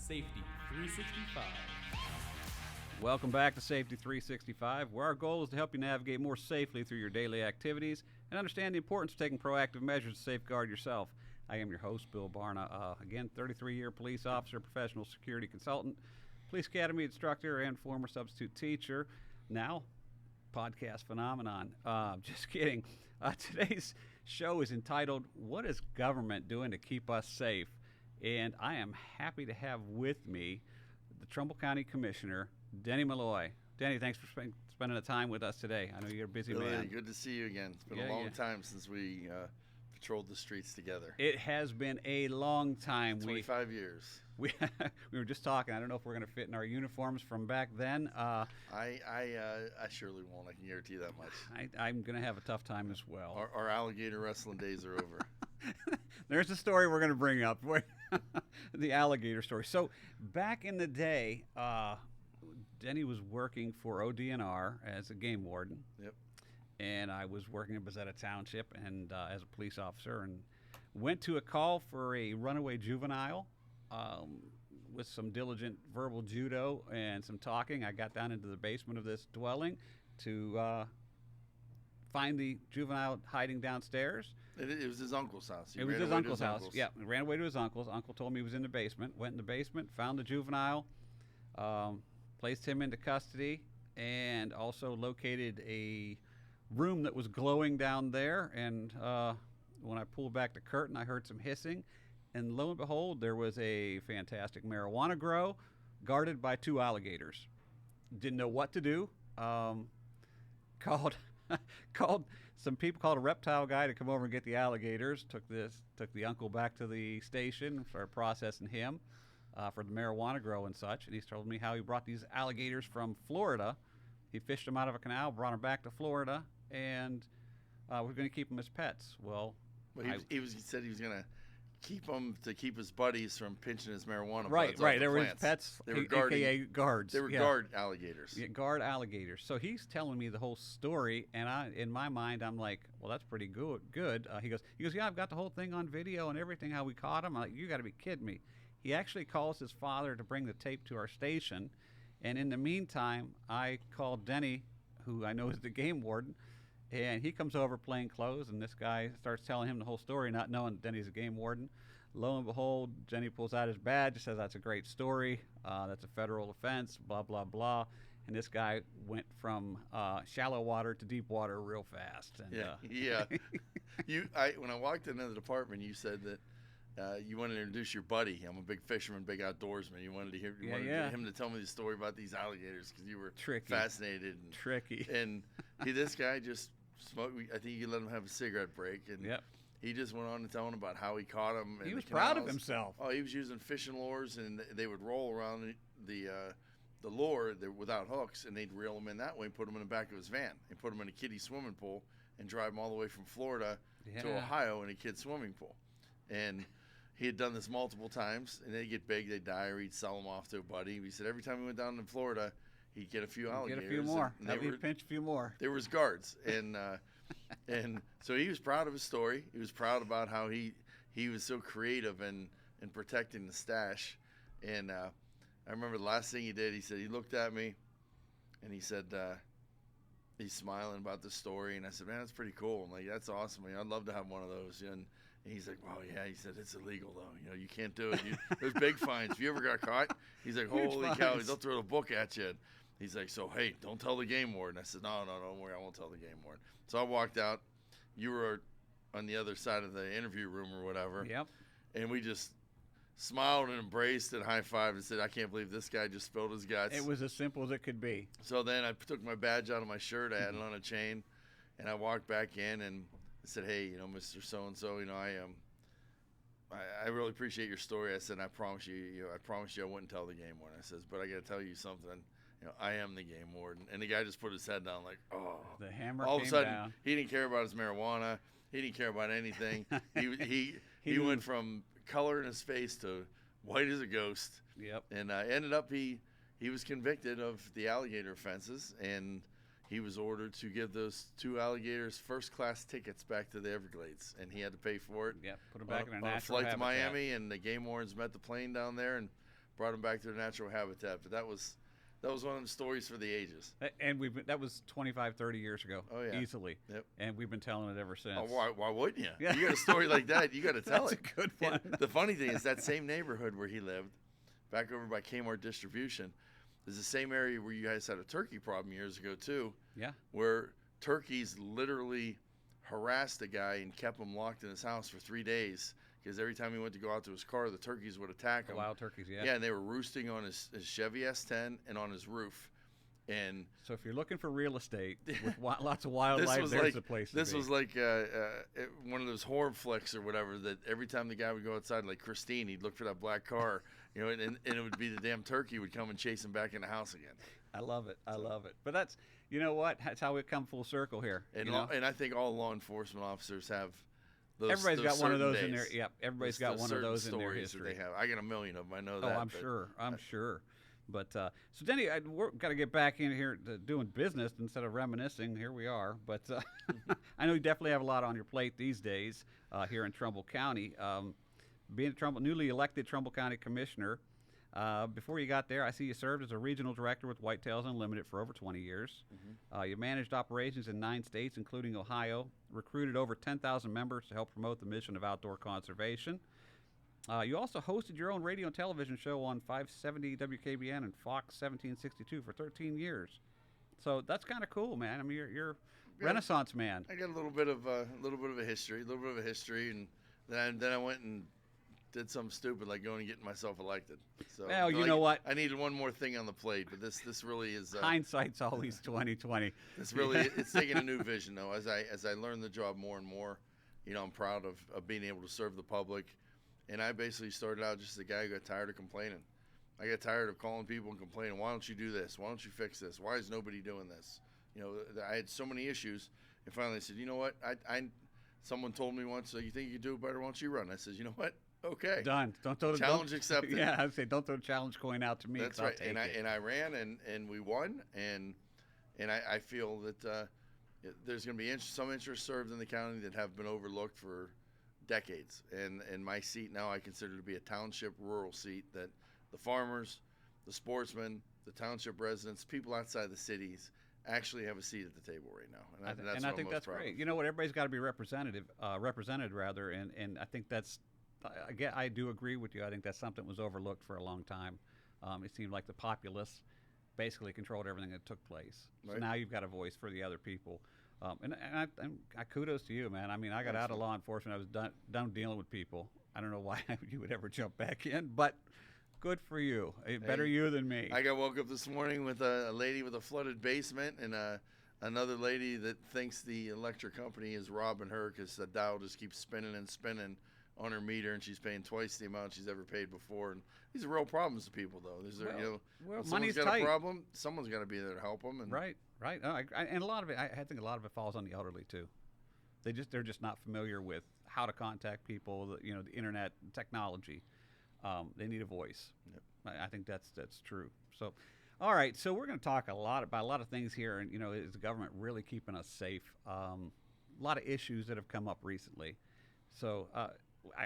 Safety 365. Welcome back to Safety 365, where our goal is to help you navigate more safely through your daily activities and understand the importance of taking proactive measures to safeguard yourself. I am your host, Bill Barna. Again, 33-year police officer, professional security consultant, police academy instructor, and former substitute teacher. Now, podcast phenomenon. Just kidding. Today's show is entitled, What is Government Doing to Keep Us Safe? And I am happy to have with me the Trumbull County Commissioner, Denny Malloy. Denny, thanks for spending the time with us today. I know you're a busy man. Good to see you again. It's been a long time since we patrolled the streets together. It has been a long time. 25 years. We were just talking. I don't know if we're going to fit in our uniforms from back then. I surely won't. I can guarantee you that much. I'm going to have a tough time as well. Our alligator wrestling days are over. There's a story we're going to bring up. The alligator story. So back in the day, Denny was working for ODNR as a game warden. Yep. And I was working in Bezetta Township and as a police officer, and went to a call for a runaway juvenile. With some diligent verbal judo and some talking, I got down into the basement of this dwelling to find the juvenile hiding downstairs. It was his uncle's house. It was his uncle's house. Yeah, he ran away to his uncle's. Uncle told me he was in the basement. Went in the basement, found the juvenile, placed him into custody, and also located a room that was glowing down there. And when I pulled back the curtain, I heard some hissing. And lo and behold, there was a fantastic marijuana grow guarded by two alligators. Didn't know what to do. Called some people, called a reptile guy to come over and get the alligators. Took the uncle back to the station for processing him for the marijuana grow and such. And he's told me how he brought these alligators from Florida. He fished them out of a canal, brought them back to Florida, and we're going to keep them as pets. Well, he said he was going to keep them to keep his buddies from pinching his marijuana. Right. They were his pets, they were AKA guards. They were guard alligators. Yeah, guard alligators. So he's telling me the whole story, and in my mind, I'm like, well, that's pretty good. He goes, yeah, I've got the whole thing on video and everything, how we caught him. I'm like, you got to be kidding me. He actually calls his father to bring the tape to our station, and in the meantime, I called Denny, who I know is the game warden, and he comes over plain clothes, and this guy starts telling him the whole story, not knowing that Denny's a game warden. Lo and behold, Denny pulls out his badge, says that's a great story, that's a federal offense, blah, blah, blah. And this guy went from shallow water to deep water real fast. And, yeah. When I walked into the department, you said that you wanted to introduce your buddy. I'm a big fisherman, big outdoorsman. You wanted him to tell me the story about these alligators because you were fascinated. Tricky. And this guy just smoked. I think you let him have a cigarette break. And yep. He just went on to tell him about how he caught them. He was proud of himself. Oh, he was using fishing lures, and they would roll around the lure without hooks, and they'd reel them in that way and put them in the back of his van and put them in a kiddie swimming pool and drive them all the way from Florida to Ohio in a kid's swimming pool. And he had done this multiple times, and they'd get big, they'd die, or he'd sell them off to a buddy. He said every time he went down to Florida, he'd get a few alligators. Get a few more. He'd pinch a few more. They were his guards. And so he was proud of his story. He was proud about how he was so creative in protecting the stash. And I remember the last thing he did, he said, he looked at me, and he said, he's smiling about the story. And I said, man, that's pretty cool. I'm like, that's awesome. I'd love to have one of those. And he's like, wow, yeah. He said, it's illegal, though. You can't do it. There's big fines. If you ever got caught, he's like, holy cow, they'll throw the book at you. He's like, so, hey, don't tell the game warden. I said, no, don't worry. I won't tell the game warden. So I walked out. You were on the other side of the interview room or whatever. Yep. And we just smiled and embraced and high-fived and said, I can't believe this guy just spilled his guts. It was as simple as it could be. So then I took my badge out of my shirt. I had it on a chain. And I walked back in and I said, hey, Mr. So-and-so, I really appreciate your story. I said, I promise you I wouldn't tell the game warden. I says, but I got to tell you something. I am the game warden. And the guy just put his head down like, oh. The hammer all came of a sudden, down. He didn't care about his marijuana. He didn't care about anything. He went from color in his face to white as a ghost. Yep. And ended up he was convicted of the alligator offenses, and he was ordered to give those two alligators first-class tickets back to the Everglades, and he had to pay for it. Yep, put them back in their on a natural flight habitat. to Miami, and the game wardens met the plane down there and brought them back to their natural habitat. But that was one of them stories for the ages. And that was 25, 30 years ago. Oh, yeah. Easily. Yep. And we've been telling it ever since. Oh, why wouldn't you? Yeah. You got a story like that, you got to tell That's it. a good one. The funny thing is that same neighborhood where he lived, back over by Kmart Distribution, is the same area where you guys had a turkey problem years ago too. Yeah. Where turkeys literally harassed a guy and kept him locked in his house for 3 days because every time he went to go out to his car, the turkeys would attack him. Wild turkeys, yeah. Yeah, and they were roosting on his Chevy S10 and on his roof. And so if you're looking for real estate with lots of wildlife, there's the place to be. This was like one of those horror flicks or whatever, that every time the guy would go outside, like Christine, he'd look for that black car, you know, and it would be the damn turkey would come and chase him back in the house again. I love it. I love it. But that's, you know what? That's how we come full circle here. And and I think all law enforcement officers have those. Everybody's got one of those days. in their. Yep. Everybody's got one of those in their history. They have. I got a million of them. I know that. Oh, I'm sure. I'm sure. But so Denny, we're got to get back in here to doing business instead of reminiscing. Here we are. But I know you definitely have a lot on your plate these days here in Trumbull County. Being a newly elected Trumbull County Commissioner, before you got there, I see you served as a regional director with Whitetails Unlimited for over 20 years. You managed operations in 9 states, including Ohio, recruited over 10,000 members to help promote the mission of outdoor conservation. You also hosted your own radio and television show on 570 WKBN and FOX 1762 for 13 years. So that's kind of cool, man. I mean, you're Renaissance man. I got a little bit of a history, and then I went and did something stupid like going and getting myself elected. So well, you know what? I needed one more thing on the plate, but this really is hindsight's always 20/20. This really it's taking a new vision though. As I learn the job more and more, you know, I'm proud of being able to serve the public. And I basically started out just a guy who got tired of complaining. I got tired of calling people and complaining, why don't you do this? Why don't you fix this? Why is nobody doing this? You know, I had so many issues. And finally I said, you know what? Someone told me once, so you think you can do it better, why don't you run? I said, you know what? Okay. Done. Don't throw the challenge accepted. Yeah, I'd say don't throw the challenge coin out to me. That's right. And I ran and we won. And I feel that there's going to be some interest served in the county that have been overlooked for decades, and my seat now I consider to be a township rural seat that the farmers, the sportsmen, the township residents, people outside the cities actually have a seat at the table right now, and I think that's great. You know what? Everybody's got to be represented, and I think that's. Again, I do agree with you. I think that's something that was overlooked for a long time. It seemed like the populace basically controlled everything that took place. Right. So now you've got a voice for the other people. And I kudos to you, man. I mean, I got out of law enforcement. I was done dealing with people. I don't know why you would ever jump back in, but good for you. Better you than me. I got woke up this morning with a lady with a flooded basement and another lady that thinks the electric company is robbing her because the dial just keeps spinning and spinning on her meter, and she's paying twice the amount she's ever paid before. And these are real problems to people, though. When someone's got tight. A problem, someone's got to be there to help them. And right. And a lot of it, I think a lot of it falls on the elderly too. They're just not familiar with how to contact people. The internet technology. They need a voice. Yep. I think that's true. So, all right. So we're going to talk about a lot of things here, and is the government really keeping us safe? A lot of issues that have come up recently. So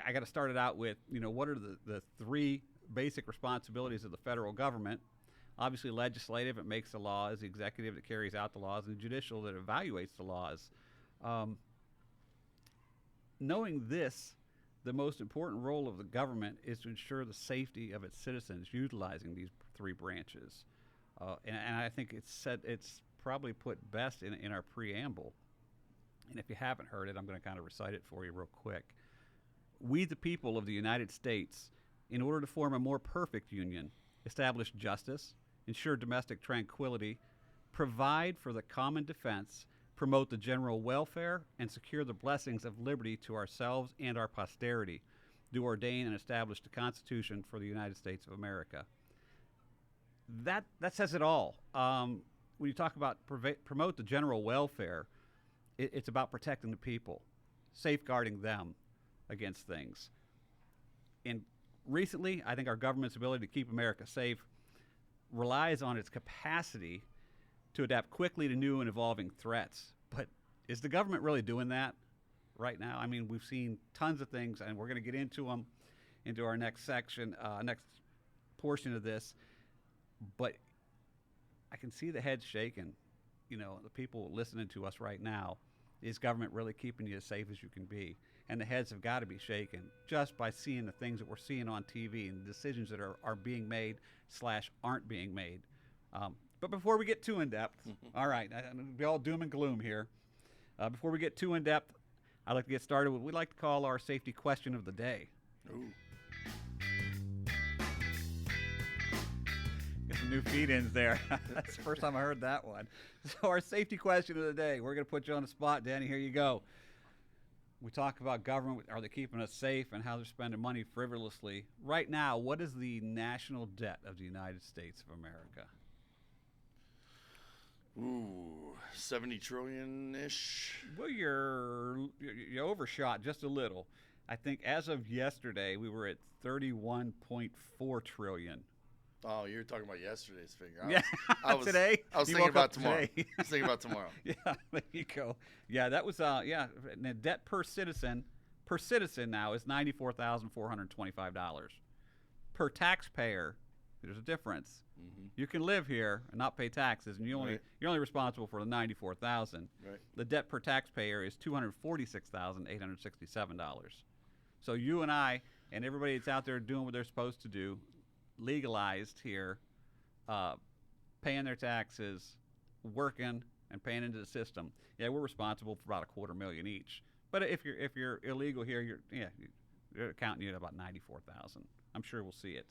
I got to start it out with what are the 3 basic responsibilities of the federal government? Obviously, legislative, it makes the laws, the executive that carries out the laws, and the judicial that evaluates the laws. Knowing this, the most important role of the government is to ensure the safety of its citizens utilizing these 3 branches. And I think it's probably put best in our preamble. And if you haven't heard it, I'm going to kind of recite it for you real quick. We, the people of the United States, in order to form a more perfect union, establish justice, ensure domestic tranquility, provide for the common defense, promote the general welfare, and secure the blessings of liberty to ourselves and our posterity, do ordain and establish the Constitution for the United States of America. That says it all. When you talk about promote the general welfare, it's about protecting the people, safeguarding them against things. And recently, I think our government's ability to keep America safe relies on its capacity to adapt quickly to new and evolving threats. But is the government really doing that right now? I mean, we've seen tons of things, and we're going to get into them into our next section, next portion of this, but I can see the heads shaking. You know, the people listening to us right now, is government really keeping you as safe as you can be? And the heads have got to be shaken just by seeing the things that we're seeing on TV and the decisions that are being made / aren't being made. But before we get too in-depth, all right, I'm going to be all doom and gloom here. Before we get too in-depth, I'd like to get started with what we like to call our safety question of the day. Ooh. Get some new feed-ins there. That's the first time I heard that one. So our safety question of the day, we're going to put you on the spot, Danny. Here you go. We talk about government, are they keeping us safe, and how they're spending money frivolously. Right now, what is the national debt of the United States of America? Ooh, 70 trillion-ish. Well, you overshot just a little. I think as of yesterday, we were at 31.4 trillion. Oh, you're talking about yesterday's figure. Today? I was You thinking woke up about tomorrow. today. I was thinking about tomorrow. Yeah, there you go. Yeah, that was and the debt per citizen now is $94,425. Per taxpayer, there's a difference. Mm-hmm. You can live here and not pay taxes, and you're only responsible for the $94,000. Right. The debt per taxpayer is $246,867. So you and I and everybody that's out there doing what they're supposed to do, legalized here, paying their taxes, working and paying into the system. Yeah, we're responsible for about $250,000 each. But if you're illegal here, you're counting you at about $94,000. I'm sure we'll see it.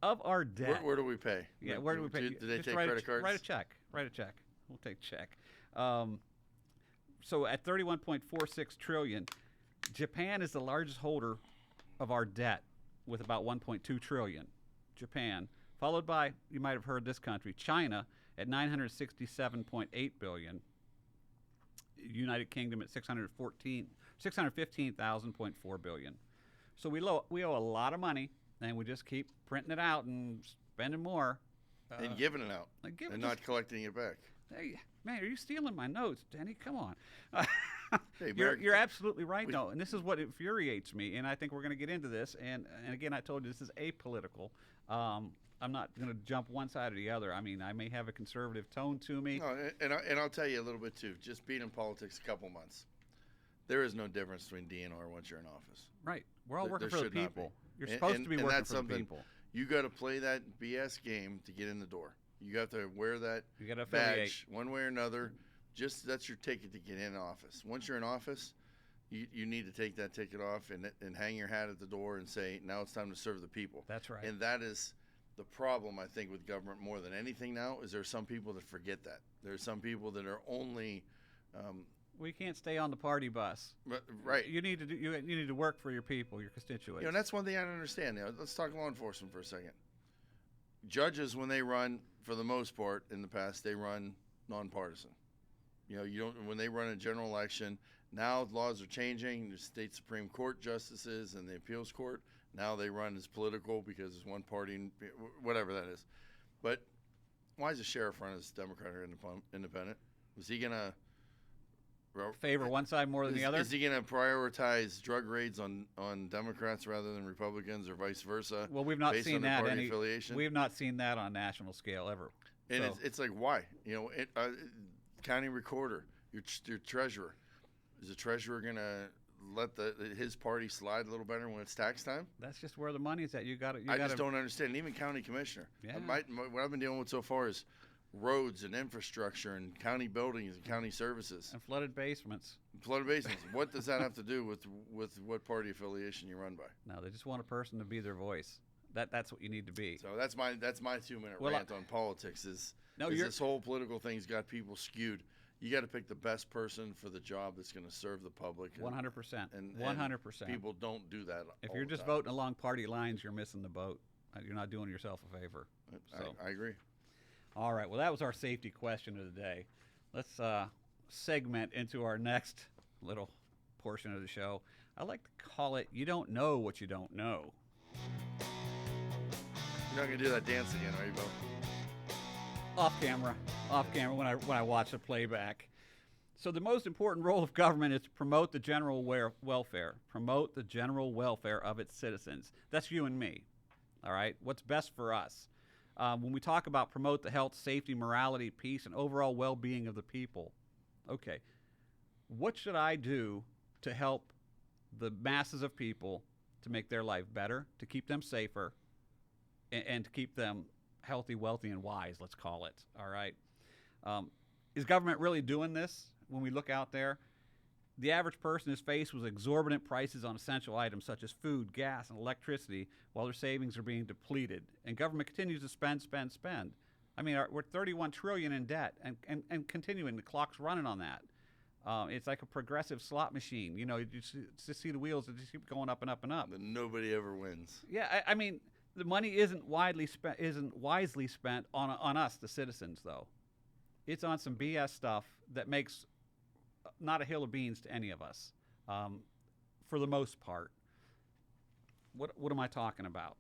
Of our debt, Where do we pay? Yeah, where do we pay? Do they Just take credit cards? Write a check. We'll take check. So at 31.46 trillion, Japan is the largest holder of our debt with about 1.2 trillion. Japan, followed by, you might have heard this country, China at 967.8 billion. United Kingdom at 615,000.4 billion. So we owe a lot of money, and we just keep printing it out and spending more. And giving it out. And not collecting it back. Hey, man, are you stealing my notes, Denny? Come on. Hey, you're absolutely right, though, and this is what infuriates me, and I think we're going to get into this. And again, I told you this is apolitical. I'm not going to jump one side or the other. I mean, I may have a conservative tone to me. No, and I'll tell you a little bit, too. Just being in politics a couple months, there is no difference between DNR once you're in office. Right. We're all working for the people. You're and, supposed and, to be and working that's for the something people. You got to play that BS game to get in the door. You got to wear that badge one way or another. Just that's your ticket to get in office. Once you're in office, you need to take that ticket off and hang your hat at the door and say, now it's time to serve the people. That's right. And that is the problem, I think, with government more than anything now, is there are some people that forget that. There are some people that are only we can't stay on the party bus. Right. You need to work for your people, your constituents. And that's one thing I don't understand. Now, let's talk law enforcement for a second. Judges, when they run, for the most part, in the past, they run nonpartisan. When they run a general election, now laws are changing. The state Supreme Court justices and the appeals court, now they run as political because it's one party, whatever that is. But why is the sheriff run as Democrat or independent? Was he going to favor one side more than the other? Is he going to prioritize drug raids on Democrats rather than Republicans, or vice versa? Well, we've not seen that affiliation? We've not seen that on national scale ever. And it's like, why? County recorder, your treasurer, is the treasurer going to let his party slide a little better when it's tax time? That's just where the money's at. I just don't understand. And even county commissioner. Yeah. What I've been dealing with so far is roads and infrastructure and county buildings and county services and flooded basements. What does that have to do with what party affiliation you run by? No, they just want a person to be their voice. That's what you need to be. So that's my 2-minute rant on politics. This whole political thing's got people skewed. You got to pick the best person for the job that's going to serve the public. 100%. 100%. People don't do that. If you're just voting along party lines, you're missing the boat. You're not doing yourself a favor. I agree. All right. Well, that was our safety question of the day. Let's segment into our next little portion of the show. I like to call it "You Don't Know What You Don't Know." You're not going to do that dance again, are you, Bo? Off camera when I watch the playback. So the most important role of government is to promote the general welfare of its citizens. That's you and me. All right, what's best for us? When we talk about promote the health, safety, morality, peace, and overall well-being of the people, okay, what should I do to help the masses of people to make their life better, to keep them safer, and to keep them healthy, wealthy, and wise, let's call it, all right? Is government really doing this when we look out there? The average person is faced with exorbitant prices on essential items such as food, gas, and electricity while their savings are being depleted. And government continues to spend. I mean, we're $31 trillion in debt and continuing. The clock's running on that. It's like a progressive slot machine. You know, you just see the wheels that just keep going up and up and up. But nobody ever wins. Yeah, I mean, the money isn't wisely spent on us, the citizens, though. It's on some BS stuff that makes not a hill of beans to any of us, for the most part. What am I talking about?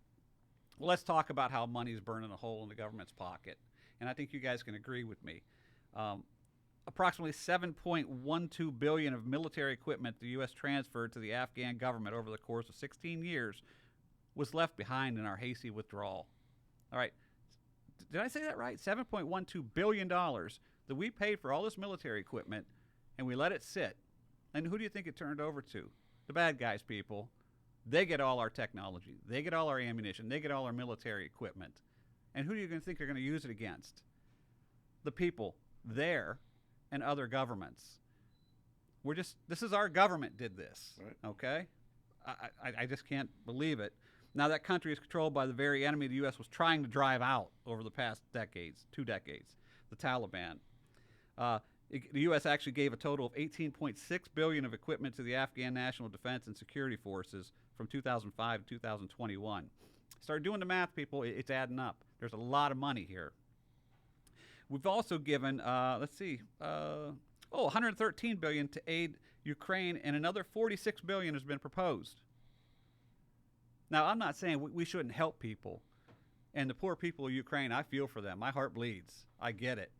Well, let's talk about how money's burning a hole in the government's pocket. And I think you guys can agree with me. Approximately $7.12 billion of military equipment the U.S. transferred to the Afghan government over the course of 16 years was left behind in our hasty withdrawal. All right. Did I say that right? $7.12 billion that we paid for all this military equipment, and we let it sit. And who do you think it turned over to? The bad guys, people. They get all our technology. They get all our ammunition. They get all our military equipment. And who do you think they're going to use it against? The people there and other governments. This is our government did this, right. Okay? I just can't believe it. Now that country is controlled by the very enemy the U.S. was trying to drive out over the past 2 decades, the Taliban. The U.S. actually gave a total of $18.6 billion of equipment to the Afghan National Defense and Security Forces from 2005 to 2021. Start doing the math, people. It's adding up. There's a lot of money here. We've also given, $113 billion to aid Ukraine, and another $46 billion has been proposed. Now, I'm not saying we shouldn't help people, and the poor people of Ukraine, I feel for them. My heart bleeds. I get it.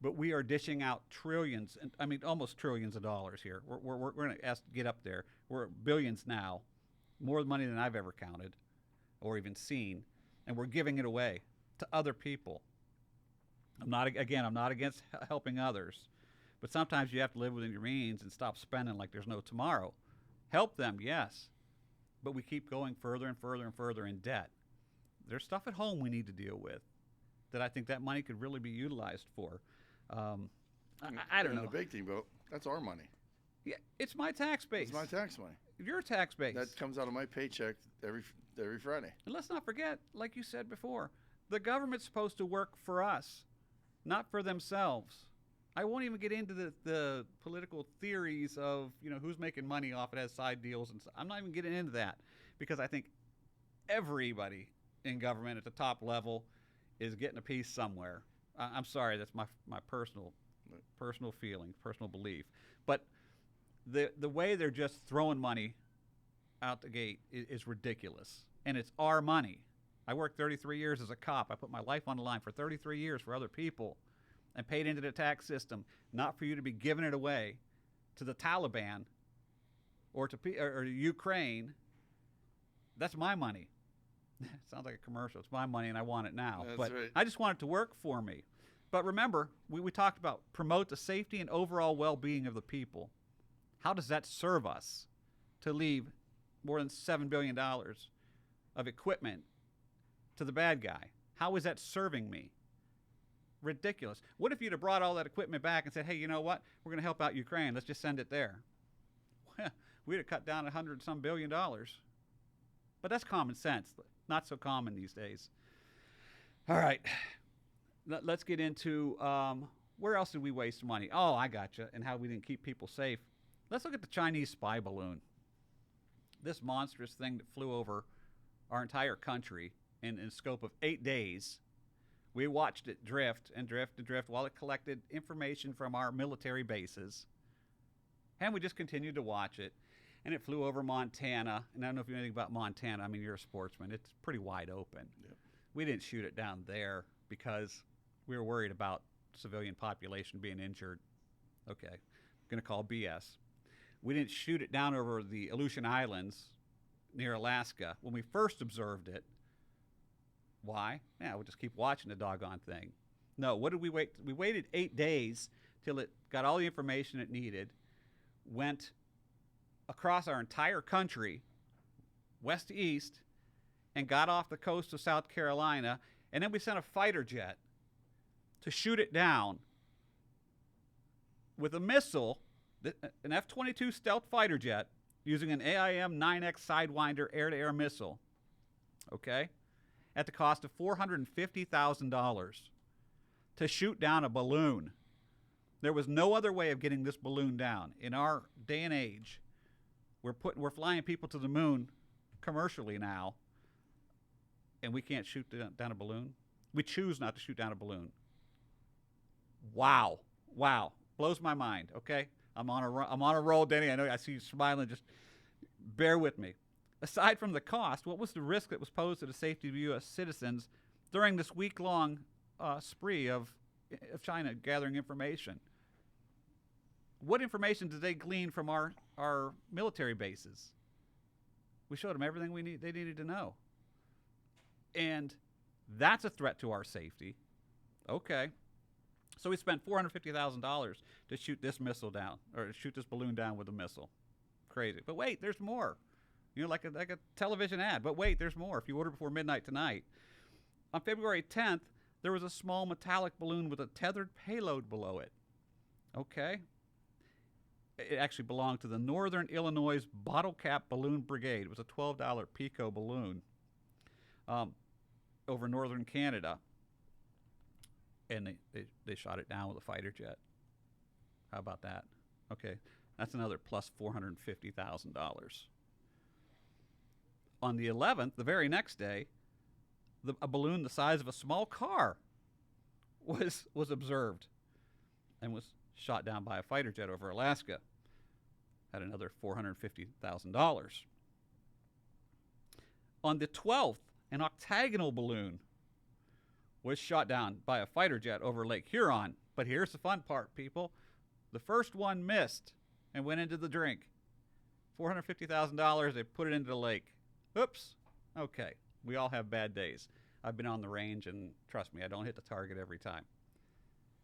But we are dishing out trillions, almost trillions of dollars here. We're going to get up there. We're at billions now, more money than I've ever counted or even seen, and we're giving it away to other people. I'm not against helping others, but sometimes you have to live within your means and stop spending like there's no tomorrow. Help them, yes, but we keep going further and further and further in debt. There's stuff at home we need to deal with that I think that money could really be utilized for. I don't know. The big thing, Bill, that's our money. Yeah, it's my tax base. It's my tax money. Your tax base. That comes out of my paycheck every Friday. And let's not forget, like you said before, the government's supposed to work for us, not for themselves. I won't even get into the political theories of who's making money off it as side deals, and I'm not even getting into that because I think everybody in government at the top level is getting a piece somewhere. I'm sorry, that's my personal feeling, personal belief. But the way they're just throwing money out the gate is ridiculous, and it's our money. I worked 33 years as a cop. I put my life on the line for 33 years for other people and paid into the tax system, not for you to be giving it away to the Taliban or to Ukraine. That's my money. Sounds like a commercial. It's my money and I want it now. That's but right. I just want it to work for me. But remember, we talked about promote the safety and overall well-being of the people. How does that serve us to leave more than $7 billion of equipment to the bad guy? How is that serving me? Ridiculous. What if you'd have brought all that equipment back and said, hey, you know what? We're going to help out Ukraine. Let's just send it there. We'd have cut down $100-some billion. But that's common sense. Not so common these days. All right. Let's get into where else did we waste money? Oh, I gotcha. And how we didn't keep people safe. Let's look at the Chinese spy balloon. This monstrous thing that flew over our entire country in a scope of 8 days. We watched it drift and drift and drift while it collected information from our military bases. And we just continued to watch it. And it flew over Montana. And I don't know if you know anything about Montana. I mean, you're a sportsman. It's pretty wide open. Yep. We didn't shoot it down there because we were worried about civilian population being injured. Okay, I'm going to call BS. We didn't shoot it down over the Aleutian Islands near Alaska when we first observed it. Why? Yeah, we'll just keep watching the doggone thing. No, what did we wait? We waited 8 days till it got all the information it needed, went across our entire country, west to east, and got off the coast of South Carolina, and then we sent a fighter jet to shoot it down with a missile, an F-22 stealth fighter jet, using an AIM-9X Sidewinder air-to-air missile, okay, at the cost of $450,000 to shoot down a balloon. There was no other way of getting this balloon down. In our day and age, we're flying people to the moon commercially now, and we can't shoot down a balloon. We choose not to shoot down a balloon. Wow. Blows my mind, okay? I'm on a roll, Denny. I know I see you smiling. Just bear with me. Aside from the cost, what was the risk that was posed to the safety of U.S. citizens during this week-long spree of China gathering information? What information did they glean from our military bases? We showed them everything they needed to know. And that's a threat to our safety. Okay. So we spent $450,000 to shoot this missile down, or to shoot this balloon down with a missile. Crazy. But wait, there's more. You know, like a television ad. But wait, there's more. If you order before midnight tonight. On February 10th, there was a small metallic balloon with a tethered payload below it. Okay. It actually belonged to the Northern Illinois Bottle Cap Balloon Brigade. It was a $12 Pico balloon over northern Canada. And they shot it down with a fighter jet. How about that? Okay, that's another plus $450,000. On the 11th, the very next day, a balloon the size of a small car was observed and was shot down by a fighter jet over Alaska. Had another $450,000. On the 12th, an octagonal balloon was shot down by a fighter jet over Lake Huron. But here's the fun part, people. The first one missed and went into the drink. $450,000, they put it into the lake. Oops. Okay. We all have bad days. I've been on the range, and trust me, I don't hit the target every time.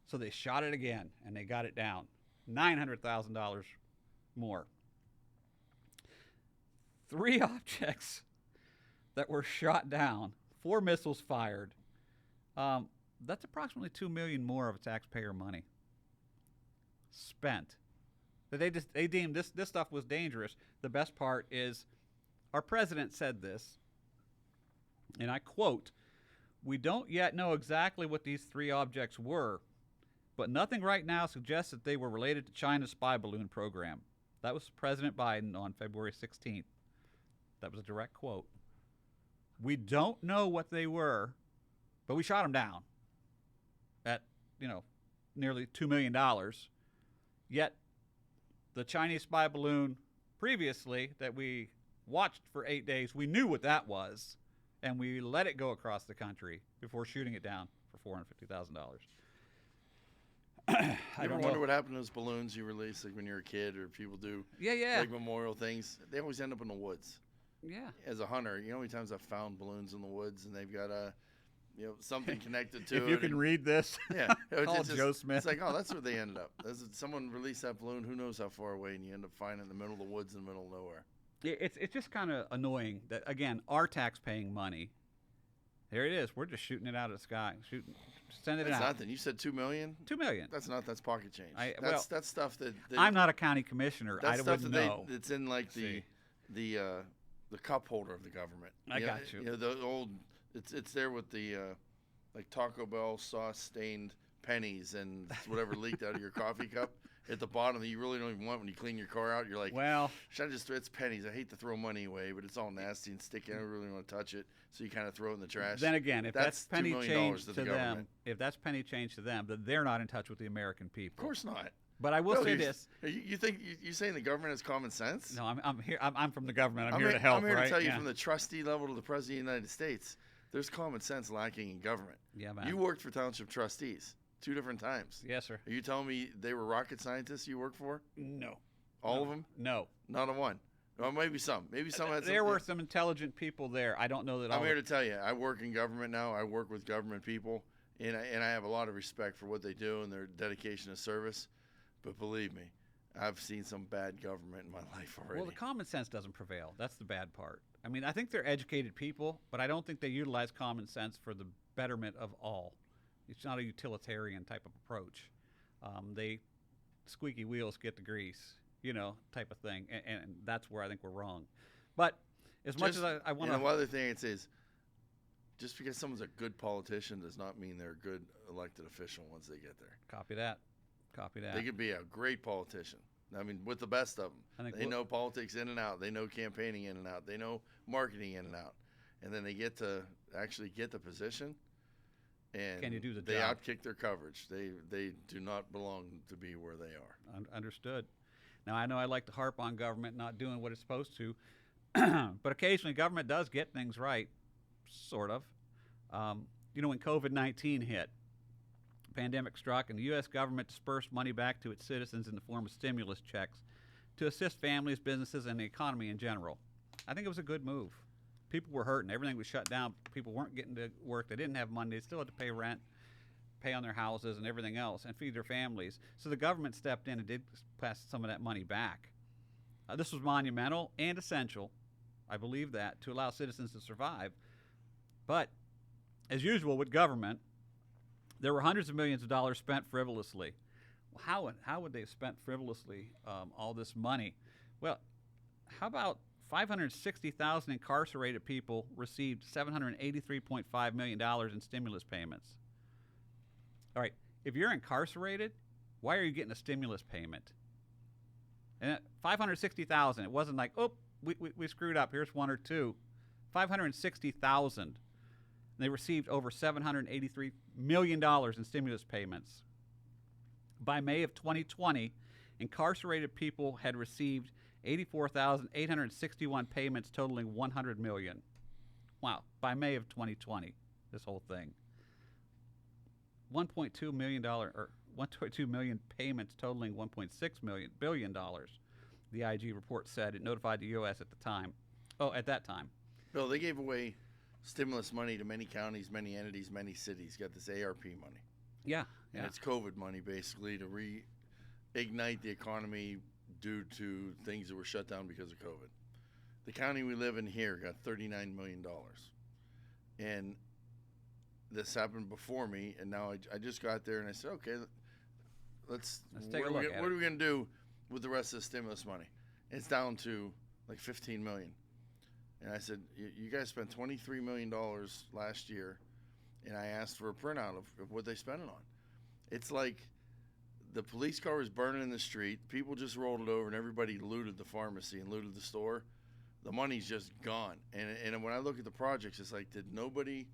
So they shot it again, and they got it down. $900,000 more. 3 objects that were shot down, 4 missiles fired. That's approximately $2 million more of taxpayer money spent. They deemed this stuff was dangerous. The best part is our president said this, and I quote, "We don't yet know exactly what these 3 objects were, but nothing right now suggests that they were related to China's spy balloon program." That was President Biden on February 16th. That was a direct quote. We don't know what they were, but we shot them down at, nearly $2 million. Yet the Chinese spy balloon previously that we watched for 8 days, we knew what that was, and we let it go across the country before shooting it down for $450,000. I ever wonder what happened to those balloons you release, like when you're a kid, or people do like memorial things? They always end up in the woods. Yeah. As a hunter, you know how many times I've found balloons in the woods and they've got something connected to it. If you can read this, yeah, call Joe Smith. It's like, oh, that's where they ended up. Someone released that balloon, who knows how far away, and you end up finding it in the middle of the woods in the middle of nowhere. It's just kind of annoying that, again, our tax-paying money, there it is. We're just shooting it out of the sky, sending it out. That's nothing. You said $2 million? $2 million. That's pocket change. That's stuff that I'm not a county commissioner. I wouldn't know. It's in like the cup holder of the government. I got you. The old. It's there with the like Taco Bell sauce stained pennies and whatever leaked out of your coffee cup at the bottom that you really don't even want when you clean your car out. You're like, well, should I just throw? It's pennies. I hate to throw money away, but it's all nasty and sticky. I don't really want to touch it, so you kind of throw it in the trash. Then again, if that's penny change to them, then they're not in touch with the American people. Of course not. But I will say this: you think you saying the government has common sense? No, I'm here. I'm from the government. I'm here to help. I'm here to tell you from the trustee level to the president of the United States. There's common sense lacking in government. Yeah, man. You worked for township trustees 2 different times. Yes, sir. Are you telling me they were rocket scientists you worked for? No. All of them? No. Not a one. Well, maybe some. There were some intelligent people there. I don't know that. I'm here to tell you, I work in government now. I work with government people, and I have a lot of respect for what they do and their dedication to service. But believe me, I've seen some bad government in my life already. Well, the common sense doesn't prevail. That's the bad part. I mean, I think they're educated people, but I don't think they utilize common sense for the betterment of all. It's not a utilitarian type of approach. They squeaky wheels get the grease, type of thing, and that's where I think we're wrong. But as much as I want to, and one other thing I'd say is, just because someone's a good politician does not mean they're a good elected official once they get there. Copy that. They could be a great politician. I mean, with the best of them. They know politics in and out. They know campaigning in and out. They know marketing in and out. And then they get to actually get the position, and can you do the they job? Outkick their coverage. They do not belong to be where they are. Understood. Now, I know I like to harp on government not doing what it's supposed to, but occasionally government does get things right, sort of. When COVID-19 hit, pandemic struck, and the U.S. government dispersed money back to its citizens in the form of stimulus checks to assist families, businesses, and the economy in general. I think it was a good move. People were hurting. Everything was shut down. People weren't getting to work. They didn't have money. They still had to pay rent, pay on their houses and everything else, and feed their families. So the government stepped in and did pass some of that money back. This was monumental and essential, I believe that, to allow citizens to survive. But as usual with government, there were hundreds of millions of dollars spent frivolously. Well, how would they have spent frivolously all this money? Well, how about 560,000 incarcerated people received $783.5 million in stimulus payments? All right, if you're incarcerated, why are you getting a stimulus payment? And 560,000. It wasn't like, oh, we screwed up. Here's one or two. 560,000. They received over $783 million in stimulus payments. By May of 2020, incarcerated people had received 84,861 payments totaling $100 million. Wow, by May of 2020, this whole thing. $1.2 million payments totaling $1.6 billion. The IG report said it notified the U.S. at that time. Bill, they gave away stimulus money to many counties, many entities, many cities. Got this ARP money. Yeah. And it's COVID money, basically, to reignite the economy due to things that were shut down because of COVID. The county we live in here got $39 million. And this happened before me, and now I just got there, and I said, okay, let's take a look at it. What are we going to do with the rest of the stimulus money? And it's down to like $15 million. And I said, you guys spent $23 million last year, and I asked for a printout of what they spent it on. It's like the police car was burning in the street, people just rolled it over, and everybody looted the pharmacy and looted the store. The money's just gone. And when I look at the projects, it's like, did nobody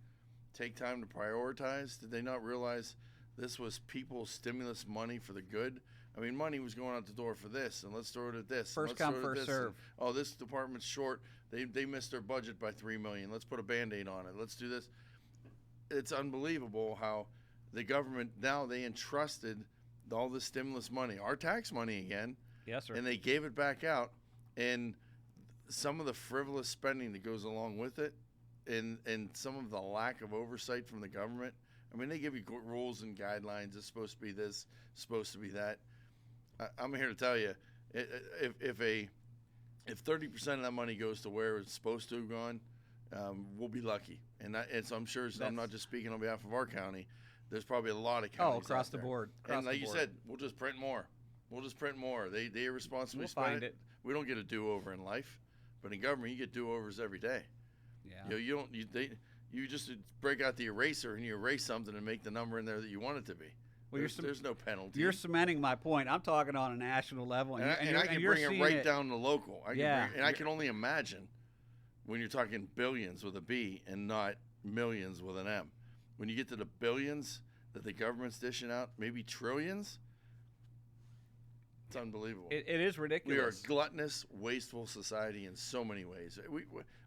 take time to prioritize? Did they not realize this was people's stimulus money for the good? I mean, money was going out the door for this, and let's throw it at this. First come, first serve. Oh, this department's short. They missed their budget by $3 million. Let's put a Band-Aid on it. Let's do this. It's unbelievable how the government, now they entrusted all the stimulus money, our tax money again. Yes, sir. And they gave it back out. And some of the frivolous spending that goes along with it, and some of the lack of oversight from the government. I mean, they give you rules and guidelines. It's supposed to be this, supposed to be that. I'm here to tell you, if 30% of that money goes to where it's supposed to have gone, we'll be lucky. And so I'm sure I'm not just speaking on behalf of our county. There's probably a lot of counties across the board. And like you said, we'll just print more. They irresponsibly spend it. We don't get a do-over in life, but in government you get do-overs every day. Yeah. You just break out the eraser and you erase something and make the number in there that you want it to be. Well, there's no penalty. You're cementing my point. I'm talking on a national level, and I can bring it right down to local. I can only imagine when you're talking billions with a B and not millions with an M. When you get to the billions that the government's dishing out, maybe trillions, it's unbelievable. It is ridiculous. We are a gluttonous, wasteful society in so many ways.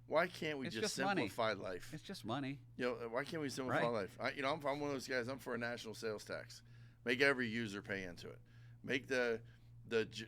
Why can't we just simplify life? It's just money. Why can't we simplify life? I'm one of those guys. I'm for a national sales tax. Make every user pay into it. Make the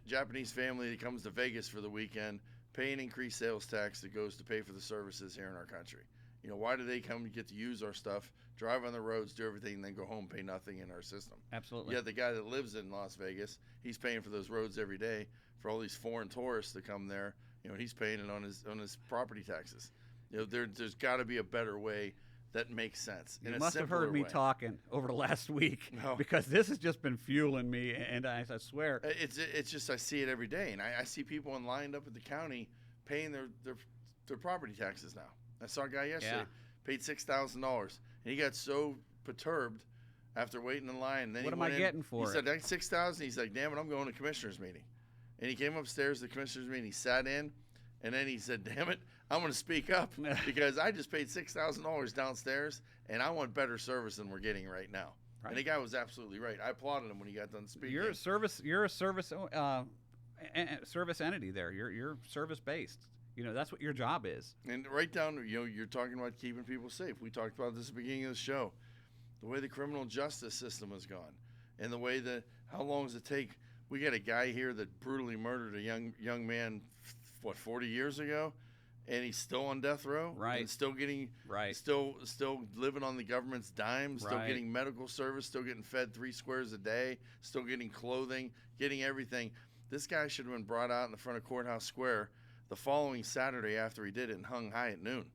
Japanese family that comes to Vegas for the weekend pay an increased sales tax that goes to pay for the services here in our country. You know, why do they come and get to use our stuff, drive on the roads, do everything, and then go home, pay nothing in our system? Absolutely. Yeah, the guy that lives in Las Vegas, he's paying for those roads every day for all these foreign tourists that come there. You know, he's paying it on his property taxes. You know, there's got to be a better way that makes sense. You must have heard me talking over the last week because this has just been fueling me, and I swear. It's just I see it every day, and I see people lined up at the county paying their property taxes now. I saw a guy yesterday, paid $6,000, and he got so perturbed after waiting in line. And then what am I getting for it? He said, "That's $6,000." He's like, "Damn it, I'm going to commissioner's meeting." And he came upstairs to the commissioner's meeting. He sat in, and then he said, "Damn it, I'm going to speak up because I just paid $6,000 downstairs, and I want better service than we're getting right now." Right. And the guy was absolutely right. I applauded him when he got done speaking. You're a service entity there. You're service based. You know, that's what your job is. And right down, you know, you're talking about keeping people safe. We talked about this at the beginning of the show. The way the criminal justice system has gone, and the way that how long does it take? We got a guy here that brutally murdered a young man, 40 years ago, and he's still on death row, right? And still getting, right? Still living on the government's dime, still getting medical service, still getting fed 3 squares a day, still getting clothing, getting everything. This guy should have been brought out in the front of Courthouse Square the following Saturday after he did it and hung high at noon,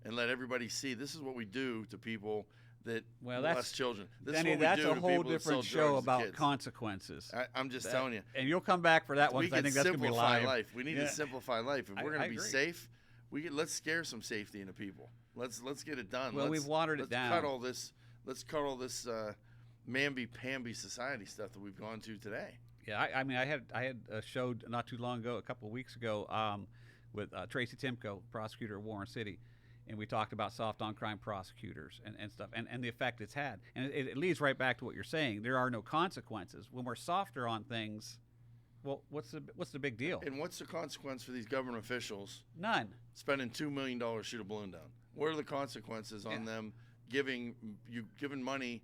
and let everybody see this is what we do to people that molest children. Denny, that's a whole different show about consequences. I'm just telling you. And you'll come back for that one because I think that's going to be live. Life. We need to simplify life. If we're going to be safe, let's scare some safety into people. Let's get it done. Well, we've watered it down. Let's cut all this mamby-pamby society stuff that we've gone to today. Yeah, I mean, I had a show not too long ago, a couple of weeks ago, with Tracy Timko, prosecutor of Warren City, and we talked about soft on crime prosecutors and stuff, and the effect it's had. And it leads right back to what you're saying. There are no consequences when we're softer on things. Well, what's the big deal? And what's the consequence for these government officials? None. Spending $2 million to shoot a balloon down. What are the consequences on them giving money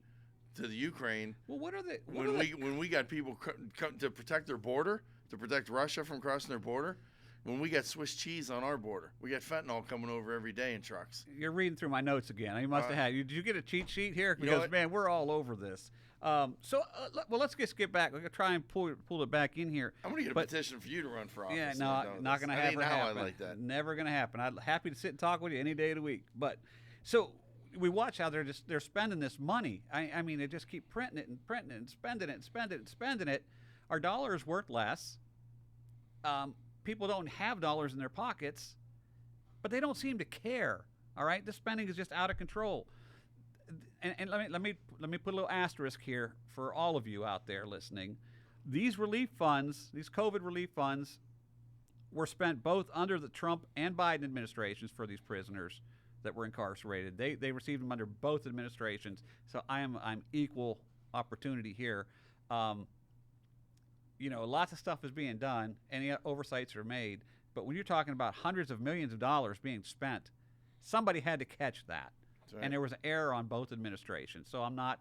to the Ukraine? Well, when we got people to protect their border, to protect Russia from crossing their border? When we got Swiss cheese on our border, we got fentanyl coming over every day in trucks. You're reading through my notes again. You must have had. Did you get a cheat sheet here? Because man, we're all over this. Let's just get back. We're gonna try and pull it back in here. I'm gonna get a petition for you to run for office. Yeah, no, not gonna happen. I like that. Never gonna happen. I'm happy to sit and talk with you any day of the week. But so we watch how they're spending this money. I mean, they just keep printing it and spending it. Our dollar is worth less. People don't have dollars in their pockets, but they don't seem to care. All right, the spending is just out of control. And let me put a little asterisk here for all of you out there listening. These relief funds, these COVID relief funds, were spent both under the Trump and Biden administrations for these prisoners that were incarcerated. They received them under both administrations. So I'm equal opportunity here. You know, lots of stuff is being done, and oversights are made. But when you're talking about hundreds of millions of dollars being spent, somebody had to catch that. Right. And there was an error on both administrations. So I'm not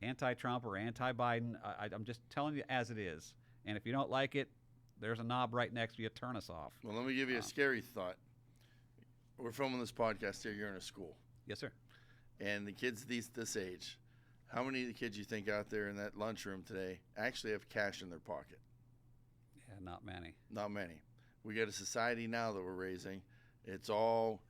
anti-Trump or anti-Biden. I'm just telling you as it is. And if you don't like it, there's a knob right next to you. Turn us off. Well, let me give you a scary thought. We're filming this podcast here. You're in a school. Yes, sir. And the kids this age, how many of the kids you think out there in that lunchroom today actually have cash in their pocket? Yeah, not many. Not many. We got a society now that we're raising. It's all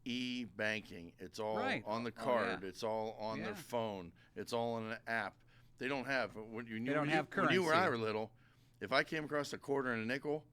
e-banking. It's all on the card. It's all on their phone. It's all on an app. They don't have when you were I were little. If I came across a quarter and a nickel,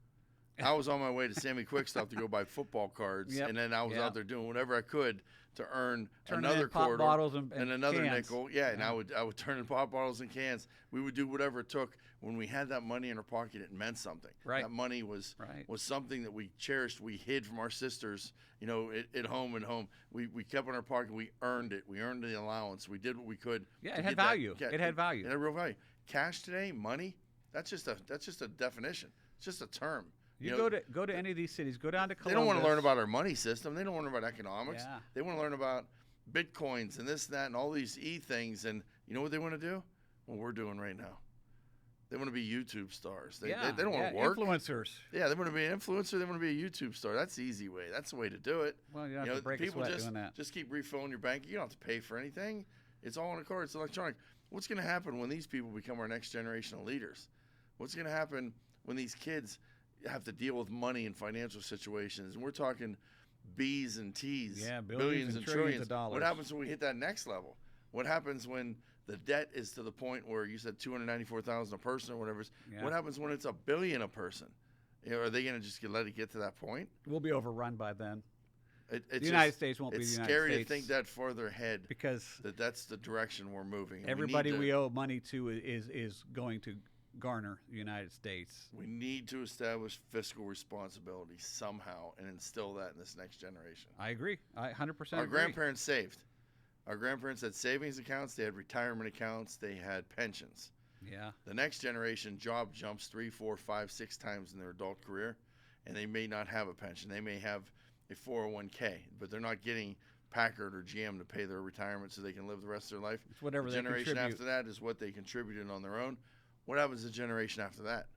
I was on my way to Sammy Quickstop to go buy football cards, and then I was out there doing whatever I could to earn another quarter bottles and another cans. nickel. Yeah, and I would turn in pop bottles and cans. We would do whatever it took. When we had that money in our pocket, it meant something. Right. That money was something that we cherished. We hid from our sisters, you know, at home and home. We kept in our pocket. We earned it. We earned the allowance. We did what we could. Yeah, it had value. It had value. It had real value. Cash today, money. That's just a definition. It's just a term. You go to any of these cities. Go down to Columbus. They don't want to learn about our money system. They don't want to learn about economics. Yeah. They want to learn about Bitcoins and this, that, and all these things. And you know what they want to do? What we're doing right now. They want to be YouTube stars. They Yeah, don't want to yeah, work. influencers. Yeah, they want to be an influencer. They want to be a YouTube star. That's the easy way. That's the way to do it. Well, you don't have to break a people sweat doing that. just keep refilling your bank. You don't have to pay for anything. It's all on a card. It's electronic. What's going to happen when these people become our next generation of leaders? What's going to happen when these kids have to deal with money and financial situations? And we're talking B's and T's, Yeah, billions and trillions of dollars. What happens when we hit that next level? What happens when the debt is to the point where you said $294,000 a person or whatever? Yeah. What happens when it's $1 billion a person? Are they going to just let it get to that point? We'll be overrun by then. The United States won't be the United States. It's scary to think that farther ahead, because that's the direction we're moving. Everybody we owe money to is going to garner the United States. We need to establish fiscal responsibility somehow and instill that in this next generation. I agree. I 100% Our agree. grandparents saved. Our grandparents had savings accounts. They had retirement accounts. They had pensions. Yeah. The next generation job jumps 3, 4, 5, 6 times in their adult career, and they may not have a pension. They may have a 401k, but they're not getting Packard or GM to pay their retirement so they can live the rest of their life. It's whatever the they generation contribute. after that is what they contributed on their own. What happens the generation after that?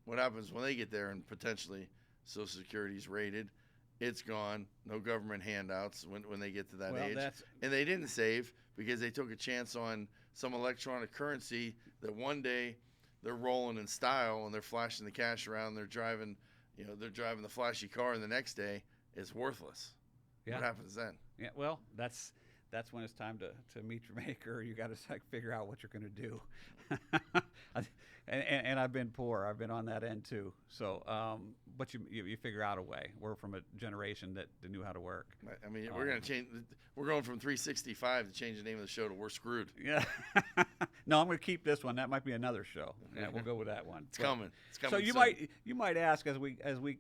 What happens when they get there and potentially Social Security is raided? It's gone. No government handouts when they get to that age. And they didn't save because they took a chance on some electronic currency that one day they're rolling in style and they're flashing the cash around. They're driving the flashy car, and the next day it's worthless. Yeah. What happens then? Yeah. Well, that's when it's time to meet your maker. You got to figure out what you're going to do. And I've been poor. I've been on that end too. So, but you figure out a way. We're from a generation that knew how to work. I mean, we're going to change. We're going from 365 to change the name of the show to We're Screwed. Yeah. No, I'm going to keep this one. That might be another show. Yeah, we'll go with that one. It's coming. So you might ask as we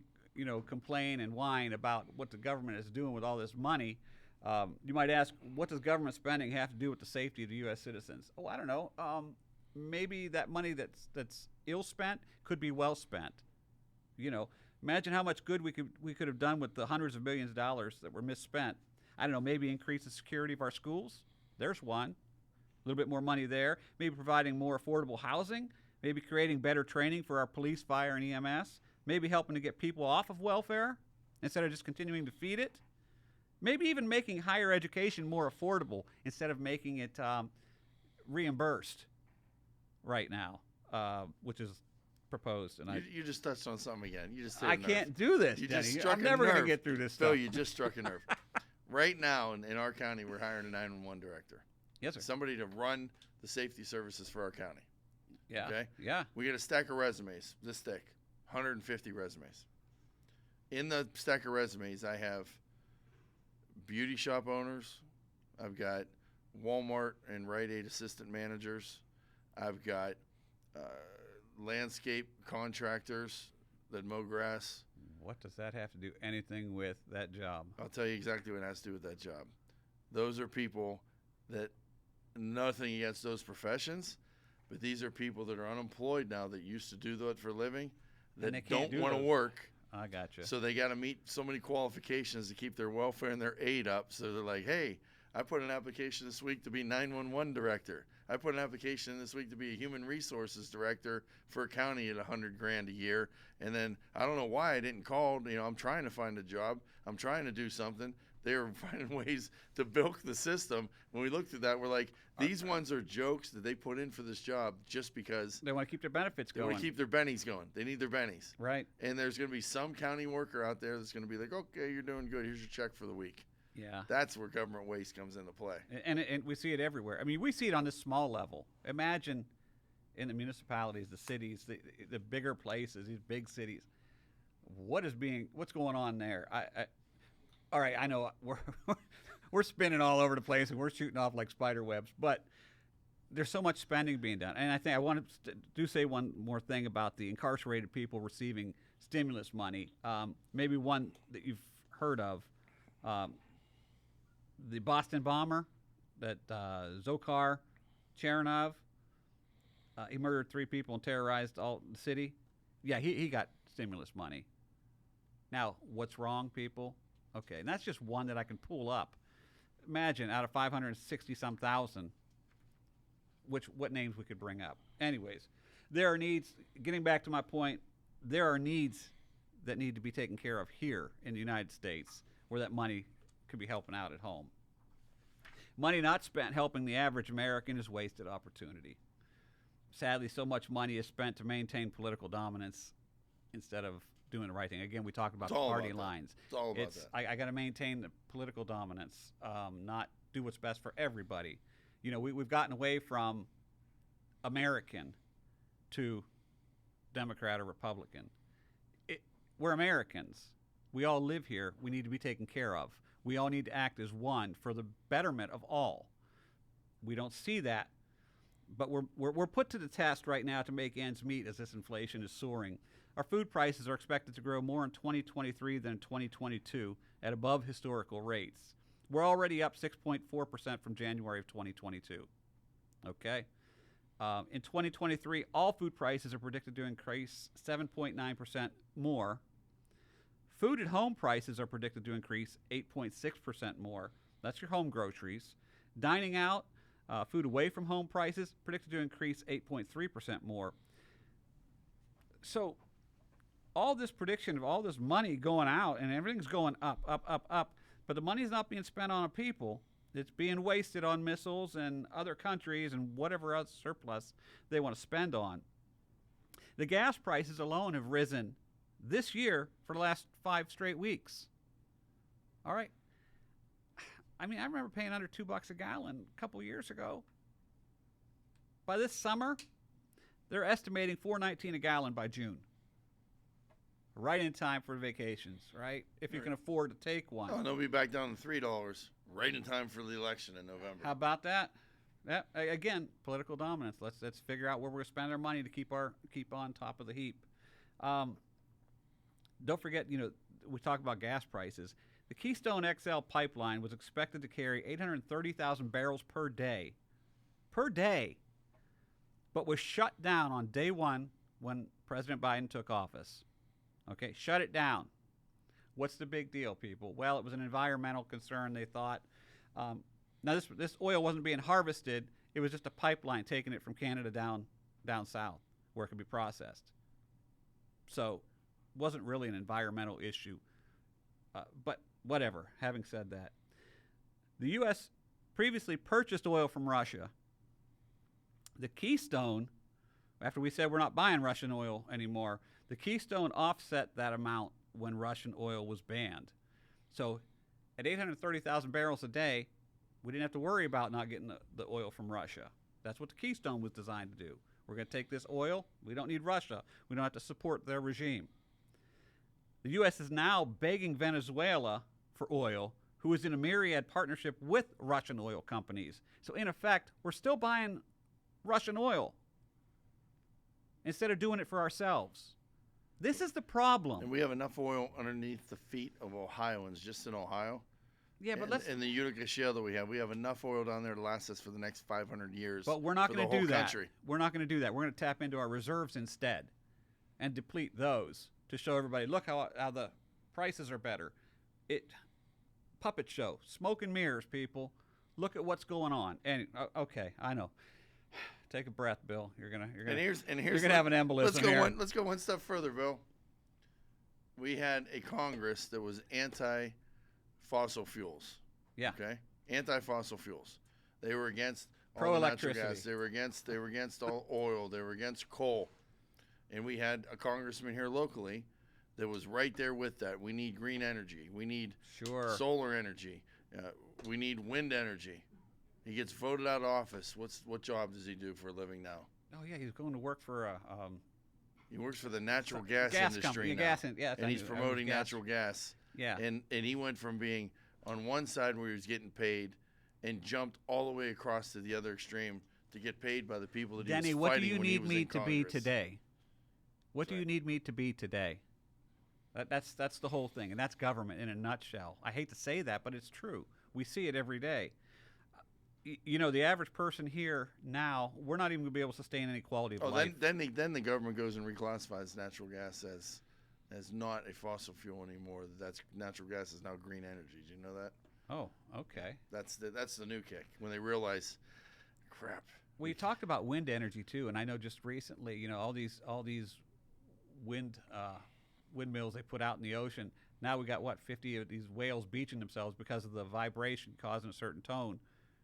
complain and whine about what the government is doing with all this money. You might ask, what does government spending have to do with the safety of the U.S. citizens? Oh, I don't know. Maybe that money that's ill spent could be well spent. Imagine how much good we could have done with the hundreds of billions of dollars that were misspent. I don't know. Maybe increase the security of our schools. There's one. A little bit more money there. Maybe providing more affordable housing. Maybe creating better training for our police, fire, and EMS. Maybe helping to get people off of welfare instead of just continuing to feed it. Maybe even making higher education more affordable instead of making it reimbursed right now, which is proposed. And you just touched on something again. You just I can't do this, Denny. I'm never going to get through this Phil, stuff. you just struck a nerve. Right now in our county, we're hiring a 911 director. Yes, sir. Somebody to run the safety services for our county. Yeah. Okay? Yeah. We get a stack of resumes, this thick, 150 resumes. In the stack of resumes, I have beauty shop owners. I've got Walmart and Rite Aid assistant managers. I've got landscape contractors that mow grass. What does that have to do anything with that job? I'll tell you exactly what it has to do with that job. Those are people that, nothing against those professions, but these are people that are unemployed now that used to do that for a living, that don't want to work. I gotcha. So they got to meet so many qualifications to keep their welfare and their aid up. So they're like, hey, I put an application this week to be 911 director. I put an application this week to be a human resources director for a county at $100,000 a year. And then I don't know why I didn't call. I'm trying to find a job. I'm trying to do something. They were finding ways to bilk the system. When we looked at that, we're like, these ones are jokes that they put in for this job just because they want to keep their benefits going. They want to keep their bennies going. They need their bennies. Right. And there's going to be some county worker out there that's going to be like, okay, you're doing good. Here's your check for the week. Yeah. That's where government waste comes into play. And we see it everywhere. I mean, we see it on this small level. Imagine in the municipalities, the cities, the bigger places, these big cities. What's going on there? All right, I know we're spinning all over the place and we're shooting off like spider webs, but there's so much spending being done. And I want to do say one more thing about the incarcerated people receiving stimulus money. Maybe one that you've heard of, the Boston bomber, that Zokhar Chernov. He murdered 3 people and terrorized all the city. Yeah, he got stimulus money. Now, what's wrong, people? Okay, and that's just one that I can pull up. Imagine out of 560-some thousand, what names we could bring up. Anyways, there are needs. Getting back to my point, there are needs that need to be taken care of here in the United States, where that money could be helping out at home. Money not spent helping the average American is wasted opportunity. Sadly, so much money is spent to maintain political dominance instead of doing the right thing. Again, we talked about the party lines. It's all about that. I got to maintain the political dominance, not do what's best for everybody. You know, we've gotten away from American to Democrat or Republican. We're Americans. We all live here. We need to be taken care of. We all need to act as one for the betterment of all. We don't see that, but we're put to the test right now to make ends meet as this inflation is soaring. Our food prices are expected to grow more in 2023 than in 2022 at above historical rates. We're already up 6.4% from January of 2022. Okay? In 2023, all food prices are predicted to increase 7.9% more. Food at home prices are predicted to increase 8.6% more. That's your home groceries. Dining out, food away from home prices predicted to increase 8.3% more. So all this prediction of all this money going out and everything's going up, but the money's not being spent on people. It's being wasted on missiles and other countries and whatever else surplus they want to spend on. The gas prices alone have risen this year for the last 5 straight weeks. All right. I mean, I remember paying under $2 a gallon a couple years ago. By this summer, they're estimating $4.19 a gallon by June. Right in time for vacations, right? If you can afford to take one. Oh, they'll be back down to $3 right in time for the election in November. How about that? Yeah, again, political dominance. Let's figure out where we're going to spend our money to keep on top of the heap. Don't forget, we talk about gas prices. The Keystone XL pipeline was expected to carry 830,000 barrels per day, but was shut down on day one when President Biden took office. Okay, shut it down. What's the big deal, people? Well, it was an environmental concern, they thought. Now, this oil wasn't being harvested. It was just a pipeline taking it from Canada down south where it could be processed. So it wasn't really an environmental issue. But whatever, having said that. The U.S. previously purchased oil from Russia. The Keystone, after we said we're not buying Russian oil anymore, the Keystone offset that amount when Russian oil was banned. So at 830,000 barrels a day, we didn't have to worry about not getting the oil from Russia. That's what the Keystone was designed to do. We're going to take this oil. We don't need Russia. We don't have to support their regime. The U.S. is now begging Venezuela for oil, who is in a myriad partnership with Russian oil companies. So in effect, we're still buying Russian oil instead of doing it for ourselves. This is the problem. And we have enough oil underneath the feet of Ohioans, just in Ohio. Yeah, but in the Utica Shale that we have enough oil down there to last us for the next 500 years. But we're not going to do that. Country. We're not going to do that. We're going to tap into our reserves instead and deplete those to show everybody, look how the prices are better. Puppet show, smoke and mirrors, people. Look at what's going on. And okay, I know. Take a breath, Bill. You're gonna have an embolism. Let's go one step further, Bill. We had a Congress that was anti-fossil fuels. Yeah. Okay. Anti-fossil fuels. They were against pro all the natural electricity. gas. They were against all oil. They were against coal. And we had a congressman here locally that was right there with that. We need green energy. We need solar energy. We need wind energy. He gets voted out of office. What job does he do for a living now? Oh yeah, he's going to work for he works for the natural gas industry now. And he's promoting natural gas. Yeah. And he went from being on one side where he was getting paid and jumped all the way across to the other extreme to get paid by the people that Denny, he was what fighting do you when he need was me in to be Congress. today? What do you need me to be today? That's the whole thing, and that's government in a nutshell. I hate to say that, but it's true. We see it every day. The average person here now, we're not even going to be able to sustain any quality of life. Then the government goes and reclassifies natural gas as not a fossil fuel anymore. That's natural gas is now green energy. Do you know that? Oh, okay. That's the new kick when they realize, crap, We talked about wind energy too, and I know just recently, you know, all these windmills they put out in the ocean. Now we got 50 of these whales beaching themselves because of the vibration causing a certain tone.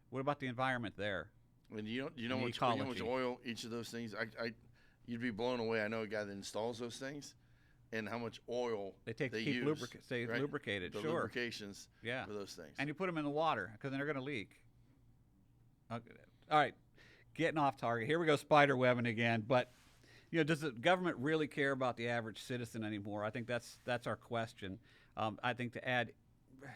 What about the environment there? And you know how much oil each of those things? You'd be blown away. I know a guy that installs those things, and how much oil they take to keep lubricated. The sure, lubrications for those things. And you put them in the water because then they're going to leak. Okay. All right, getting off target. Here we go, spider webbing again. But you know, does the government really care about the average citizen anymore? I think that's our question. I think to add,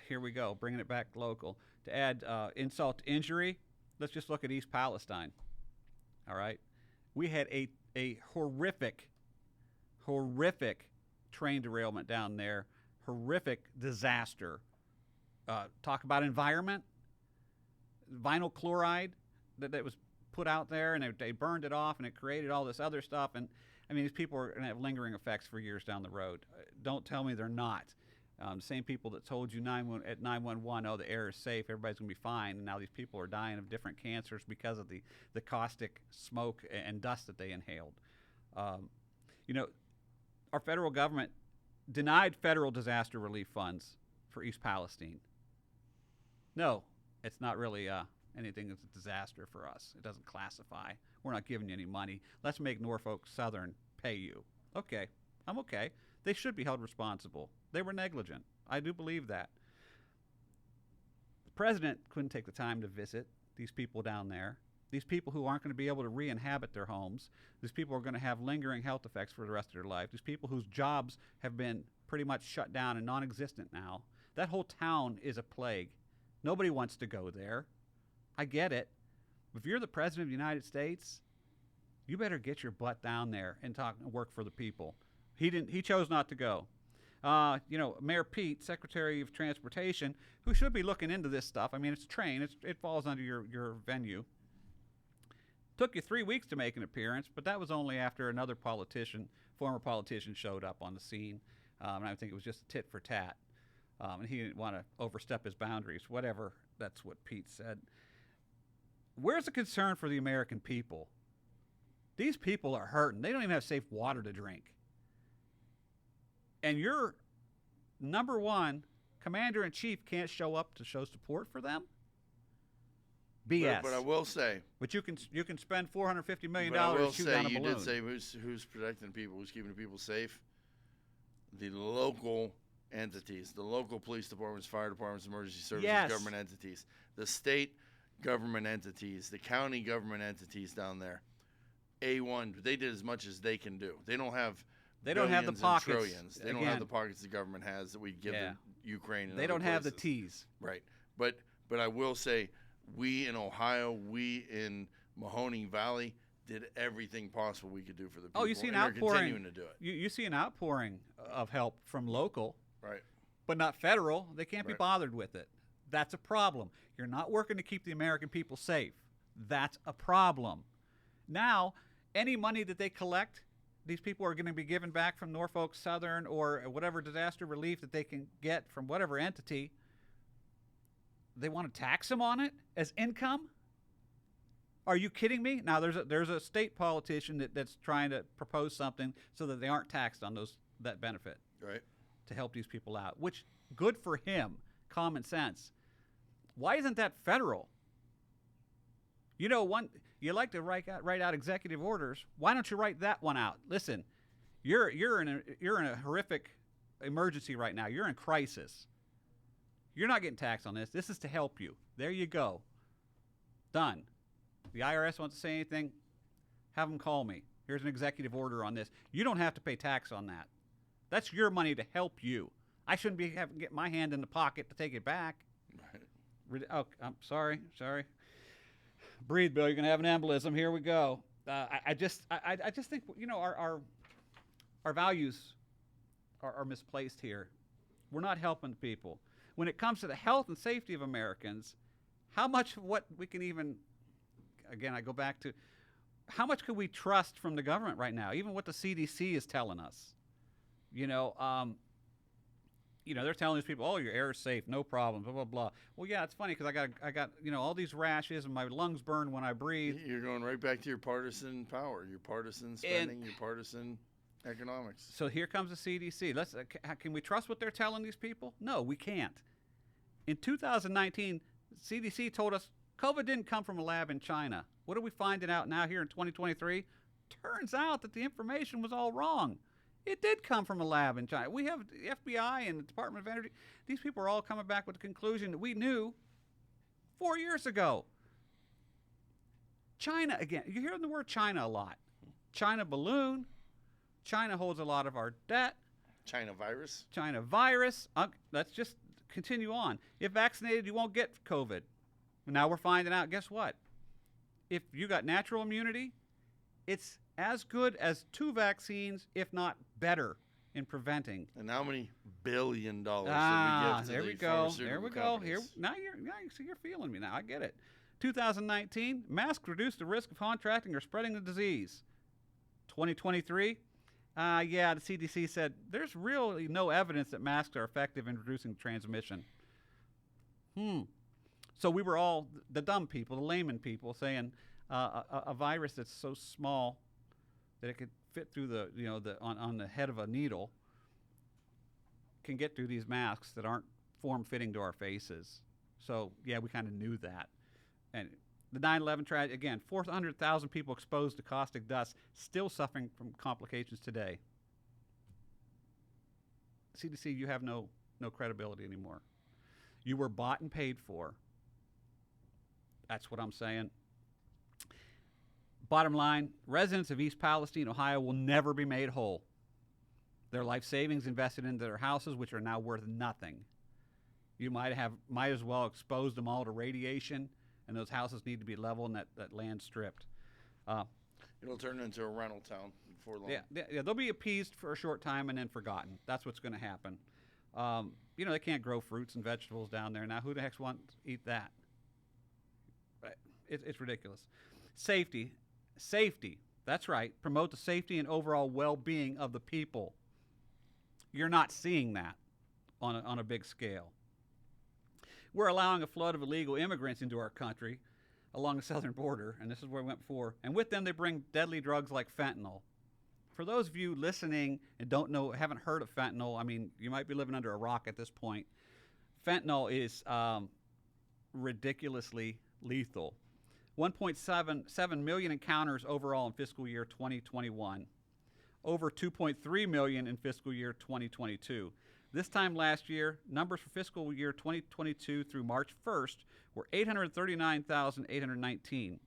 here we go, bringing it back local. To add insult to injury, let's just look at East Palestine. All right, we had a horrific train derailment down there, horrific disaster. Talk about environment, vinyl chloride that was put out there, and they burned it off, and it created all this other stuff. And I mean, these people are going to have lingering effects for years down the road. Don't tell me they're not. The same people that told you at 911, oh, the air is safe, everybody's going to be fine, and now these people are dying of different cancers because of the caustic smoke and dust that they inhaled. You know, our federal government denied federal disaster relief funds for East Palestine. No, it's not really anything that's a disaster for us. It doesn't classify. We're not giving you any money. Let's make Norfolk Southern pay you. Okay, I'm okay. They should be held responsible. They were negligent. I do believe that. The president couldn't take the time to visit these people down there. These people who aren't going to be able to re-inhabit their homes. These people are going to have lingering health effects for the rest of their life. These people whose jobs have been pretty much shut down and non-existent now. That whole town is a plague. Nobody wants to go there. I get it. If you're the president of the United States, you better get your butt down there and work for the people. He chose not to go. You know, Mayor Pete, Secretary of Transportation, who should be looking into this stuff. I mean, it's a train. It falls under your venue. Took you 3 weeks to make an appearance, but that was only after another former politician, showed up on the scene. And I think it was just tit for tat. And he didn't want to overstep his boundaries, whatever. That's what Pete said. Where's the concern for the American people? These people are hurting. They don't even have safe water to drink. And your number one commander-in-chief can't show up to show support for them? BS. But I will say. But you can spend $450 million to shoot down a balloon. You did say who's protecting people, who's keeping people safe? The local entities, the local police departments, fire departments, emergency services, government entities, the state government entities, the county government entities down there. A1, they did as much as they can do. They don't have the pockets. Trillions. They don't have the pockets the government has that we give to Ukraine. And they don't have the places. T's. Right. But I will say, we in Ohio, we in Mahoning Valley did everything possible we could do for the people. Oh, you see an outpouring. Continuing to do it. You see an outpouring of help from local. Right. But not federal. They can't be bothered with it. That's a problem. You're not working to keep the American people safe. That's a problem. Now, any money that they collect, these people are going to be given back from Norfolk Southern or whatever disaster relief that they can get from whatever entity. They want to tax them on it as income? Are you kidding me? Now, there's a state politician that's trying to propose something so that they aren't taxed on that benefit. Right. To help these people out, which good for him. Common sense. Why isn't that federal? You know, you like to write out executive orders. Why don't you write that one out? Listen, you're in a horrific emergency right now. You're in crisis. You're not getting taxed on this. This is to help you. There you go. Done. The IRS wants to say anything, have them call me. Here's an executive order on this. You don't have to pay tax on that. That's your money to help you. I shouldn't be having to get my hand in the pocket to take it back. Right. Oh, I'm sorry. Breathe, Bill. You're gonna have an embolism. Here we go. I just think, you know, our values are misplaced here. We're not helping people. When it comes to the health and safety of Americans, how much of what we can even, again, I go back to, how much could we trust from the government right now? Even what the CDC is telling us. You know, they're telling these people, oh, your air is safe, no problems, blah, blah, blah. Well, yeah, it's funny because I got, all these rashes and my lungs burn when I breathe. You're going right back to your partisan power, your partisan spending, your partisan economics. So here comes the CDC. Can we trust what they're telling these people? No, we can't. In 2019, CDC told us COVID didn't come from a lab in China. What are we finding out now here in 2023? Turns out that the information was all wrong. It did come from a lab in China. We have the FBI and the Department of Energy. These people are all coming back with the conclusion that we knew 4 years ago. China, again, you're hearing the word China a lot. China balloon. China holds a lot of our debt. China virus. Let's just continue on. If vaccinated, you won't get COVID. Now we're finding out, guess what? If you got natural immunity, it's as good as 2 vaccines, if not better, in preventing. And how many $billion did we give to there the we go. pharmaceutical There we go. companies? Now you're feeling me now. I get it. 2019, masks reduce the risk of contracting or spreading the disease. 2023, the CDC said there's really no evidence that masks are effective in reducing transmission. So we were all the dumb people, the layman people, saying a virus that's so small that it could fit through on the head of a needle can get through these masks that aren't form-fitting to our faces. So, yeah, we kind of knew that. And the 9/11 tragedy, again, 400,000 people exposed to caustic dust, still suffering from complications today. CDC, you have no credibility anymore. You were bought and paid for. That's what I'm saying. Bottom line, residents of East Palestine, Ohio will never be made whole. Their life savings invested into their houses, which are now worth nothing. You might as well expose them all to radiation, and those houses need to be level and that land stripped. It'll turn into a rental town before long. Yeah, they'll be appeased for a short time and then forgotten. That's what's going to happen. They can't grow fruits and vegetables down there. Now, who the heck wants to eat that? It's ridiculous. Safety. That's right. Promote the safety and overall well-being of the people. You're not seeing that on a big scale. We're allowing a flood of illegal immigrants into our country along the southern border, and this is where we went before. And with them, they bring deadly drugs like fentanyl. For those of you listening and haven't heard of fentanyl, I mean, you might be living under a rock at this point. Fentanyl is ridiculously lethal. 1.7 million encounters overall in fiscal year 2021. Over 2.3 million in fiscal year 2022. This time last year, numbers for fiscal year 2022 through March 1st were 839,819,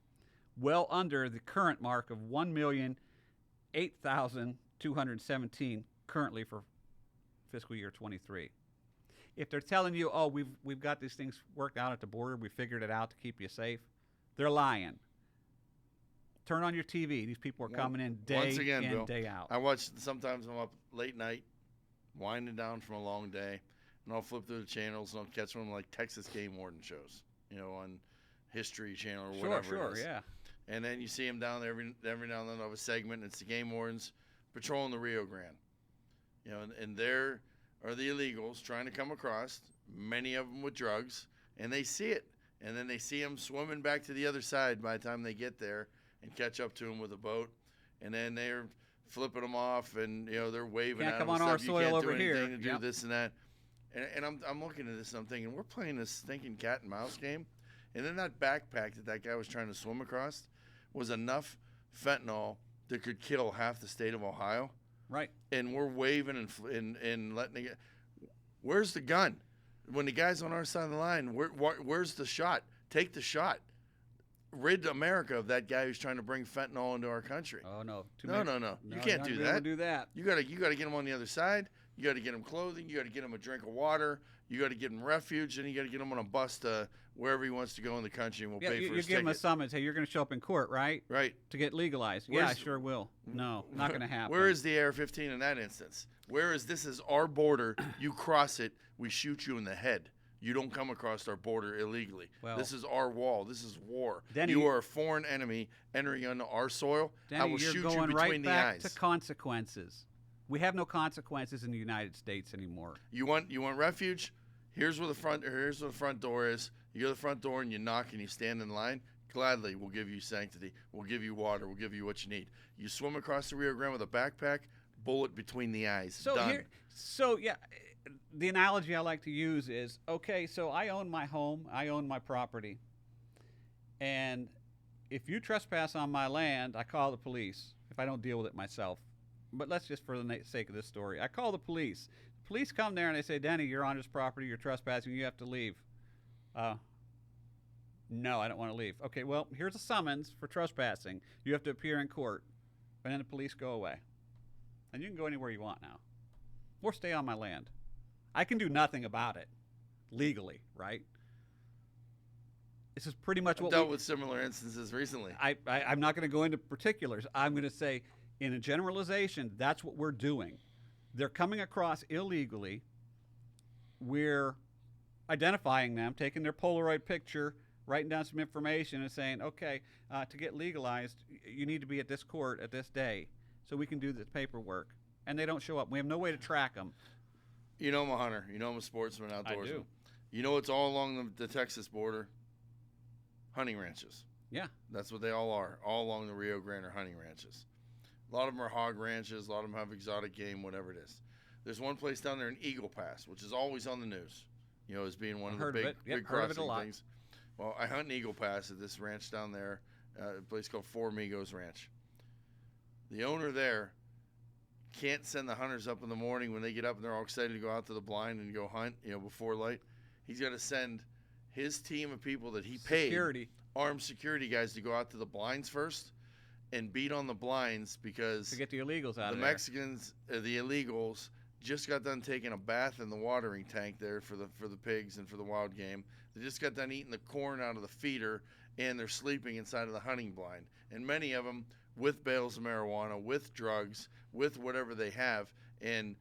well under the current mark of 1,008,217 currently for fiscal year 23. If they're telling you, oh, we've got these things worked out at the border, we figured it out to keep you safe, they're lying. Turn on your TV. These people are coming in day in, Bill, day out. Sometimes I'm up late night, winding down from a long day, and I'll flip through the channels and I'll catch one like Texas game warden shows, on History Channel or whatever it is. Yeah. And then you see them down there every now and then of a segment, and it's the game wardens patrolling the Rio Grande. And there are the illegals trying to come across, many of them with drugs, and they see it. And then they see them swimming back to the other side by the time they get there and catch up to them with a boat. And then they're flipping them off, and they're waving at them. Can't come on our soil over here. You can't do anything to do this and that. And I'm looking at this and I'm thinking, we're playing this stinking cat and mouse game. And then that backpack that guy was trying to swim across was enough fentanyl that could kill half the state of Ohio. Right. And we're waving and letting it get. Where's the gun? When the guy's on our side of the line, where's the shot? Take the shot. Rid America of that guy who's trying to bring fentanyl into our country. Oh, no. No. You can't do that. Do that. You got to get him on the other side. You got to get him clothing. You got to get him a drink of water. You got to get him refuge, and you got to get him on a bus to wherever he wants to go in the country, and we'll pay for his ticket. You give him a summons. Hey, you're going to show up in court, right? Right. To get legalized. Yeah, I sure will. No, not going to happen. Where is the AR-15 in that instance? This is our border. You cross it, we shoot you in the head. You don't come across our border illegally. Well, this is our wall. This is war. Denny, you are a foreign enemy entering onto our soil. Denny, I will shoot you between right the back eyes. To consequences. We have no consequences in the United States anymore. You want refuge? Here's where the front door is. You go to the front door and you knock and you stand in line. Gladly, we'll give you sanctity. We'll give you water. We'll give you what you need. You swim across the Rio Grande with a backpack, bullet between the eyes. Done. The analogy I like to use is, okay, so I own my home, I own my property, and if you trespass on my land, I call the police if I don't deal with it myself. But let's just, for the sake of this story, I call the police. The police come there and they say, Denny, you're on this property, you're trespassing, you have to leave. No, I don't want to leave. Okay, well, here's a summons for trespassing. You have to appear in court. And then the police go away. And you can go anywhere you want now. Or stay on my land. I can do nothing about it legally, right? This is pretty much what I've dealt with similar instances recently. I'm not going to go into particulars. I'm going to say, in a generalization, that's what we're doing. They're coming across illegally. We're identifying them, taking their Polaroid picture, writing down some information and saying, okay, to get legalized, you need to be at this court at this day so we can do this paperwork. And they don't show up. We have no way to track them. You know I'm a hunter. You know I'm a sportsman, outdoorsman. I do. You know it's all along the Texas border? Hunting ranches. Yeah. That's what they all are. All along the Rio Grande are hunting ranches. A lot of them are hog ranches. A lot of them have exotic game, whatever it is. There's one place down there in Eagle Pass, which is always on the news, you know, as being one of the big crossing things. Well, I hunt in Eagle Pass at this ranch down there, a place called Four Amigos Ranch. The owner there can't send the hunters up in the morning when they get up and they're all excited to go out to the blind and go hunt, you know, before light. He's got to send his team of people that he paid, armed security guys, to go out to the blinds first and beat on the blinds because to get the illegals out of there. The Mexicans, the illegals, just got done taking a bath in the watering tank there for the pigs and for the wild game. They just got done eating the corn out of the feeder, and they're sleeping inside of the hunting blind. And many of them with bales of marijuana, with drugs, with whatever they have. And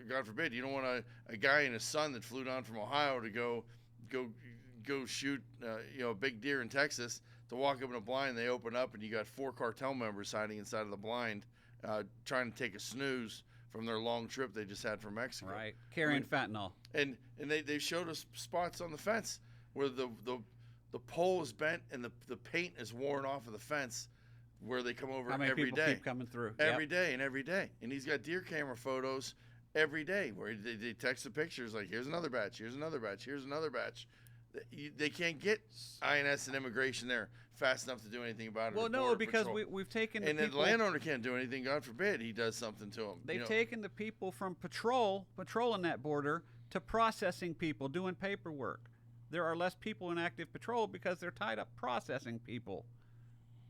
God forbid, you don't want a guy and his son that flew down from Ohio to go shoot a big deer in Texas, to walk up in a blind. They open up and you got 4 cartel members hiding inside of the blind, trying to take a snooze from their long trip they just had from Mexico. Right, carrying fentanyl. And they showed us spots on the fence where the pole is bent and the paint is worn off of the fence, where they come over every day. Keep coming through every day. And he's got deer camera photos every day where they text the pictures like, here's another batch, here's another batch, here's another batch. They can't get INS and immigration there fast enough to do anything about it. Well, no, because we've taken the the landowner can't do anything. God forbid he does something to them. They've taken the people from patrolling that border, to processing people, doing paperwork. There are less people in active patrol because they're tied up processing people.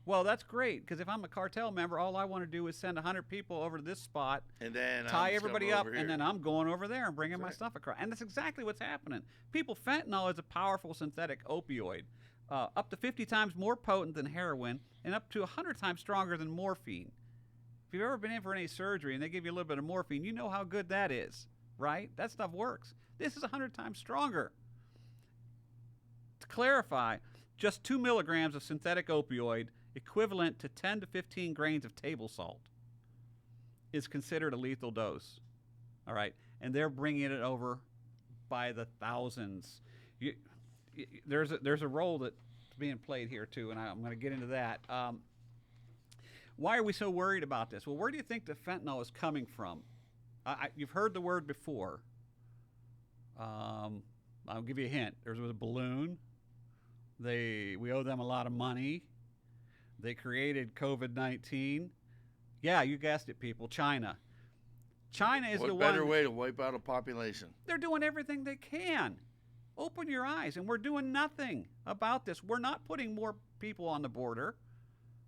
Well, that's great, because if I'm a cartel member, all I want to do is send 100 people over to this spot, and then tie everybody up, and then I'm going over there and bringing my stuff across. And that's exactly what's happening. Fentanyl is a powerful synthetic opioid, up to 50 times more potent than heroin and up to 100 times stronger than morphine. If you've ever been in for any surgery and they give you a little bit of morphine, you know how good that is, right? That stuff works. This is 100 times stronger. To clarify, just 2 milligrams of synthetic opioid, equivalent to 10 to 15 grains of table salt, is considered a lethal dose. All right, and they're bringing it over by the thousands. There's a role that's being played here too, and I'm going to get into that. Why are we so worried about this? Well, where do you think the fentanyl is coming from? You've heard the word before. I'll give you a hint. There was a balloon. We owe them a lot of money. They created COVID-19. Yeah, you guessed it, people. China. China is the one. What better way to wipe out a population? They're doing everything they can. Open your eyes, and we're doing nothing about this. We're not putting more people on the border.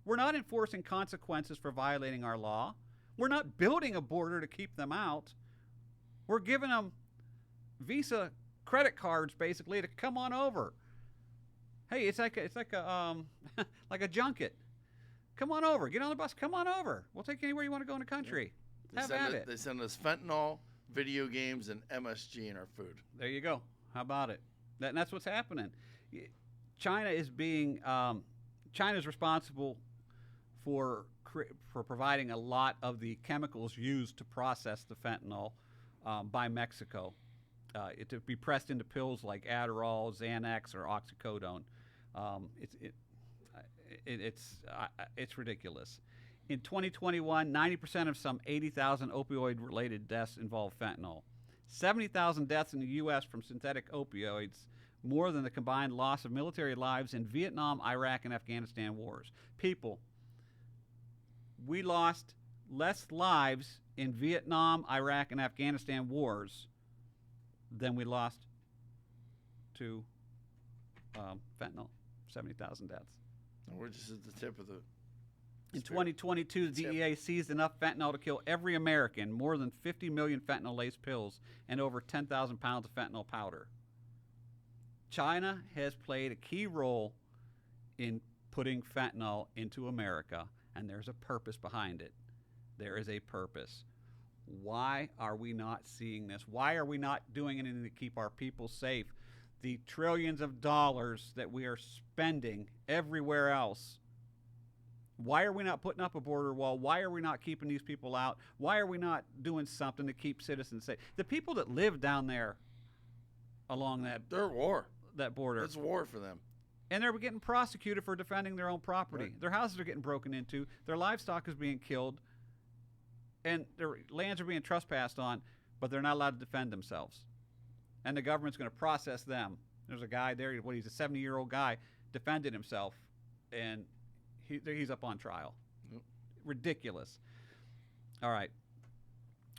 We're not enforcing consequences for violating our law. We're not building a border to keep them out. We're giving them Visa credit cards, basically, to come on over. Hey, it's like a like a junket. Come on over. Get on the bus. Come on over. We'll take you anywhere you want to go in the country. Have at it. They send us fentanyl, video games, and MSG in our food. There you go. How about it? That's what's happening. China is responsible for for providing a lot of the chemicals used to process the fentanyl by Mexico. It to be pressed into pills like Adderall, Xanax, or oxycodone. It's ridiculous. In 2021, 90% of some 80,000 opioid-related deaths involve fentanyl. 70,000 deaths in the U.S. from synthetic opioids, more than the combined loss of military lives in Vietnam, Iraq, and Afghanistan wars. People, we lost less lives in Vietnam, Iraq, and Afghanistan wars than we lost to fentanyl. 70,000 deaths. And we're just at the tip of the In 2022, the DEA seized enough fentanyl to kill every American, more than 50 million fentanyl-laced pills, and over 10,000 pounds of fentanyl powder. China has played a key role in putting fentanyl into America, and there's a purpose behind it. There is a purpose. Why are we not seeing this? Why are we not doing anything to keep our people safe? The trillions of dollars that we are spending everywhere else. Why are we not putting up a border wall? Why are we not keeping these people out? Why are we not doing something to keep citizens safe? The people that live down there along they're at war. That border. It's war for them. And they're getting prosecuted for defending their own property. Right. Their houses are getting broken into. Their livestock is being killed. And their lands are being trespassed on, but they're not allowed to defend themselves. And the government's going to process them. There's a guy there, he's a 70-year-old guy, defended himself, and he's up on trial. Yep. Ridiculous. All right.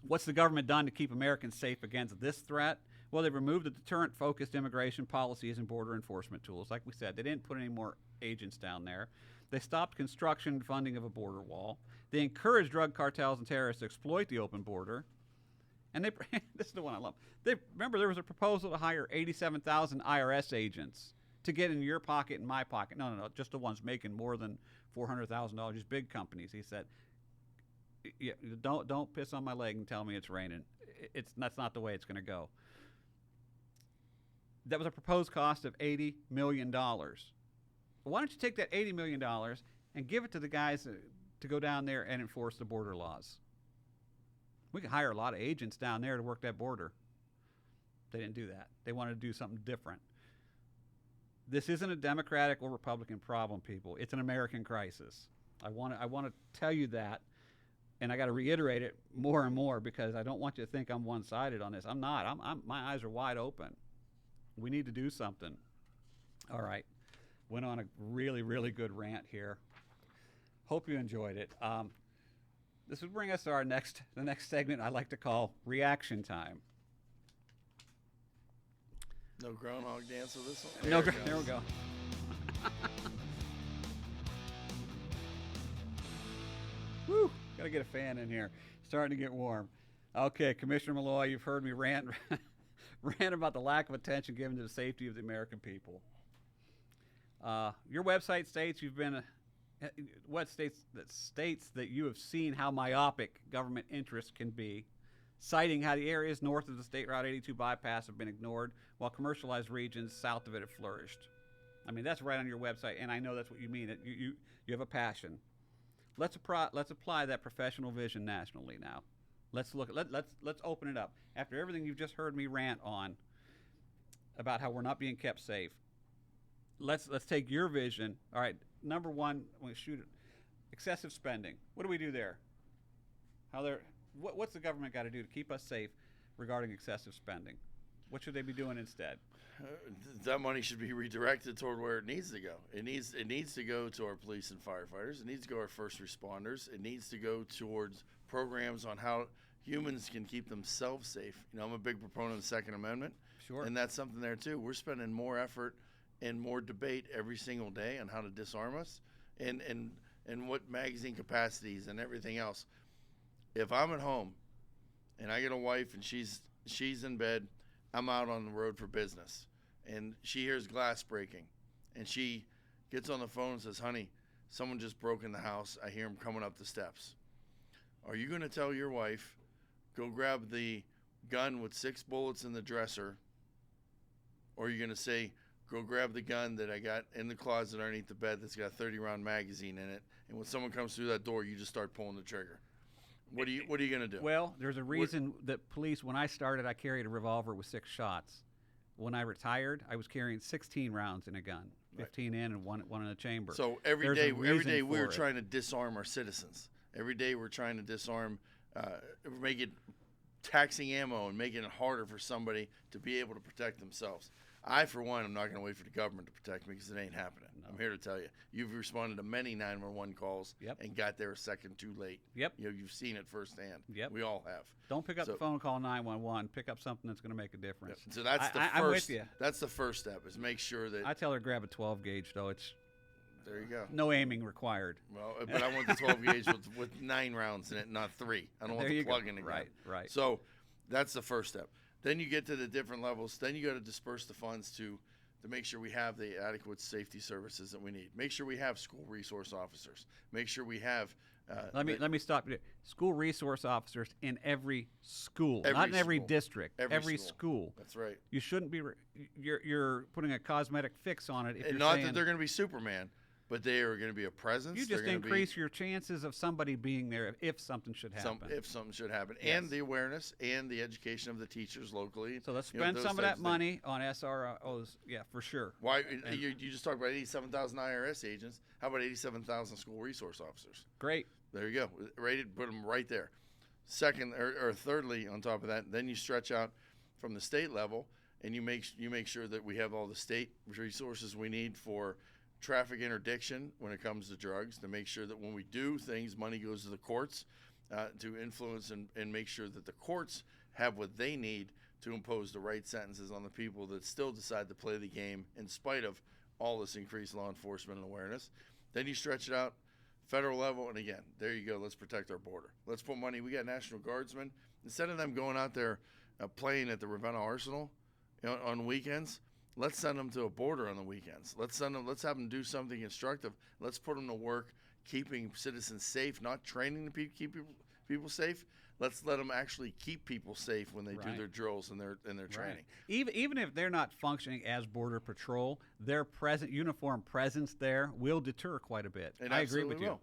What's the government done to keep Americans safe against this threat? Well, they've removed the deterrent-focused immigration policies and border enforcement tools. Like we said, they didn't put any more agents down there. They stopped construction and funding of a border wall. They encouraged drug cartels and terrorists to exploit the open border. And this is the one I love. Remember, there was a proposal to hire 87,000 IRS agents to get in your pocket and my pocket. No, just the ones making more than $400,000. These big companies. He said, yeah, don't piss on my leg and tell me it's raining. That's not the way it's going to go. That was a proposed cost of $80 million. Why don't you take that $80 million and give it to the guys to go down there and enforce the border laws? We could hire a lot of agents down there to work that border. They didn't do that. They wanted to do something different. This isn't a Democratic or Republican problem, people. It's an American crisis. I want to tell you that, and I got to reiterate it more and more because I don't want you to think I'm one-sided on this. I'm not. My eyes are wide open. We need to do something. All right. Went on a really, really good rant here. Hope you enjoyed it. This would bring us to the next segment I like to call Reaction Time. No groundhog dance with this one? There we go. Woo! Got to get a fan in here. Starting to get warm. Okay, Commissioner Malloy, you've heard me rant about the lack of attention given to the safety of the American people. Your website states what states that you have seen how myopic government interests can be, citing how the areas north of the State Route 82 bypass have been ignored while commercialized regions south of it have flourished. I mean, that's right on your website, and I know that's what you mean. You have a passion. Let's apply that professional vision nationally now. Let's open it up. After everything you've just heard me rant on about how we're not being kept safe, let's take your vision. All right, number one, we shoot it. Excessive spending. What do we do there? What's the government got to do to keep us safe regarding excessive spending? What should they be doing instead? That money should be redirected toward where it needs to go. It needs to go to our police and firefighters. It needs to go to our first responders. It needs to go towards programs on how humans can keep themselves safe. You know, I'm a big proponent of the Second Amendment. Sure. And that's something there too. We're spending more effort and more debate every single day on how to disarm us and what magazine capacities and everything else. If I'm at home and I get a wife and she's in bed, I'm out on the road for business, and she hears glass breaking, and she gets on the phone and says, honey, someone just broke in the house. I hear him coming up the steps. Are you going to tell your wife, go grab the gun with 6 bullets in the dresser, or are you going to say, Go grab the gun that I got in the closet underneath the bed that's got a 30-round magazine in it. And when someone comes through that door, you just start pulling the trigger. What are you going to do? Well, there's a reason that police, when I started, I carried a revolver with 6 shots. When I retired, I was carrying 16 rounds in a gun, 15 in and one in a chamber. So every day we're trying to disarm our citizens. Every day we're trying to disarm, make it taxing ammo and making it harder for somebody to be able to protect themselves. I, for one, am not going to wait for the government to protect me because it ain't happening. No. I'm here to tell you. You've responded to many 911 calls and got there a second too late. Yep. You've seen it firsthand. Yep. We all have. Don't pick up the phone, call 911. Pick up something that's going to make a difference. Yep. So that's the first. I'm with you. That's the first step, is make sure that. I tell her grab a 12 gauge though. It's. There you go. No aiming required. Well, but I want the 12 gauge with 9 rounds in it, not 3. I don't want the plug in again. Right. So that's the first step. Then you get to the different levels. Then you got to disperse the funds to make sure we have the adequate safety services that we need. Make sure we have school resource officers. Make sure we have. Let me stop you. School resource officers in every school, not in every district. Every school. That's right. You shouldn't be. You're putting a cosmetic fix on it. If and you're not saying, that they're going to be Superman, but they are going to be a presence. You just increase your chances of somebody being there if something should happen. If something should happen. Yes. And the awareness and the education of the teachers locally. So let's spend some of that money on SROs, for sure. Why you just talked about 87,000 IRS agents. How about 87,000 school resource officers? Great. There you go. Put them right there. Second or thirdly, on top of that, then you stretch out from the state level and you make sure that we have all the state resources we need for traffic interdiction when it comes to drugs, to make sure that when we do things, money goes to the courts to influence and make sure that the courts have what they need to impose the right sentences on the people that still decide to play the game in spite of all this increased law enforcement and awareness. Then you stretch it out federal level, and again, there you go. Let's protect our border. Let's put money. We got National Guardsmen. Instead of them going out there playing at the Ravenna Arsenal on weekends, let's send them to a border on the weekends. Let's have them do something instructive. Let's put them to work keeping citizens safe, not training to keep people safe. Let's let them actually keep people safe when they do their drills and their training. Even if they're not functioning as border patrol, their uniform presence there will deter quite a bit. And I agree with you.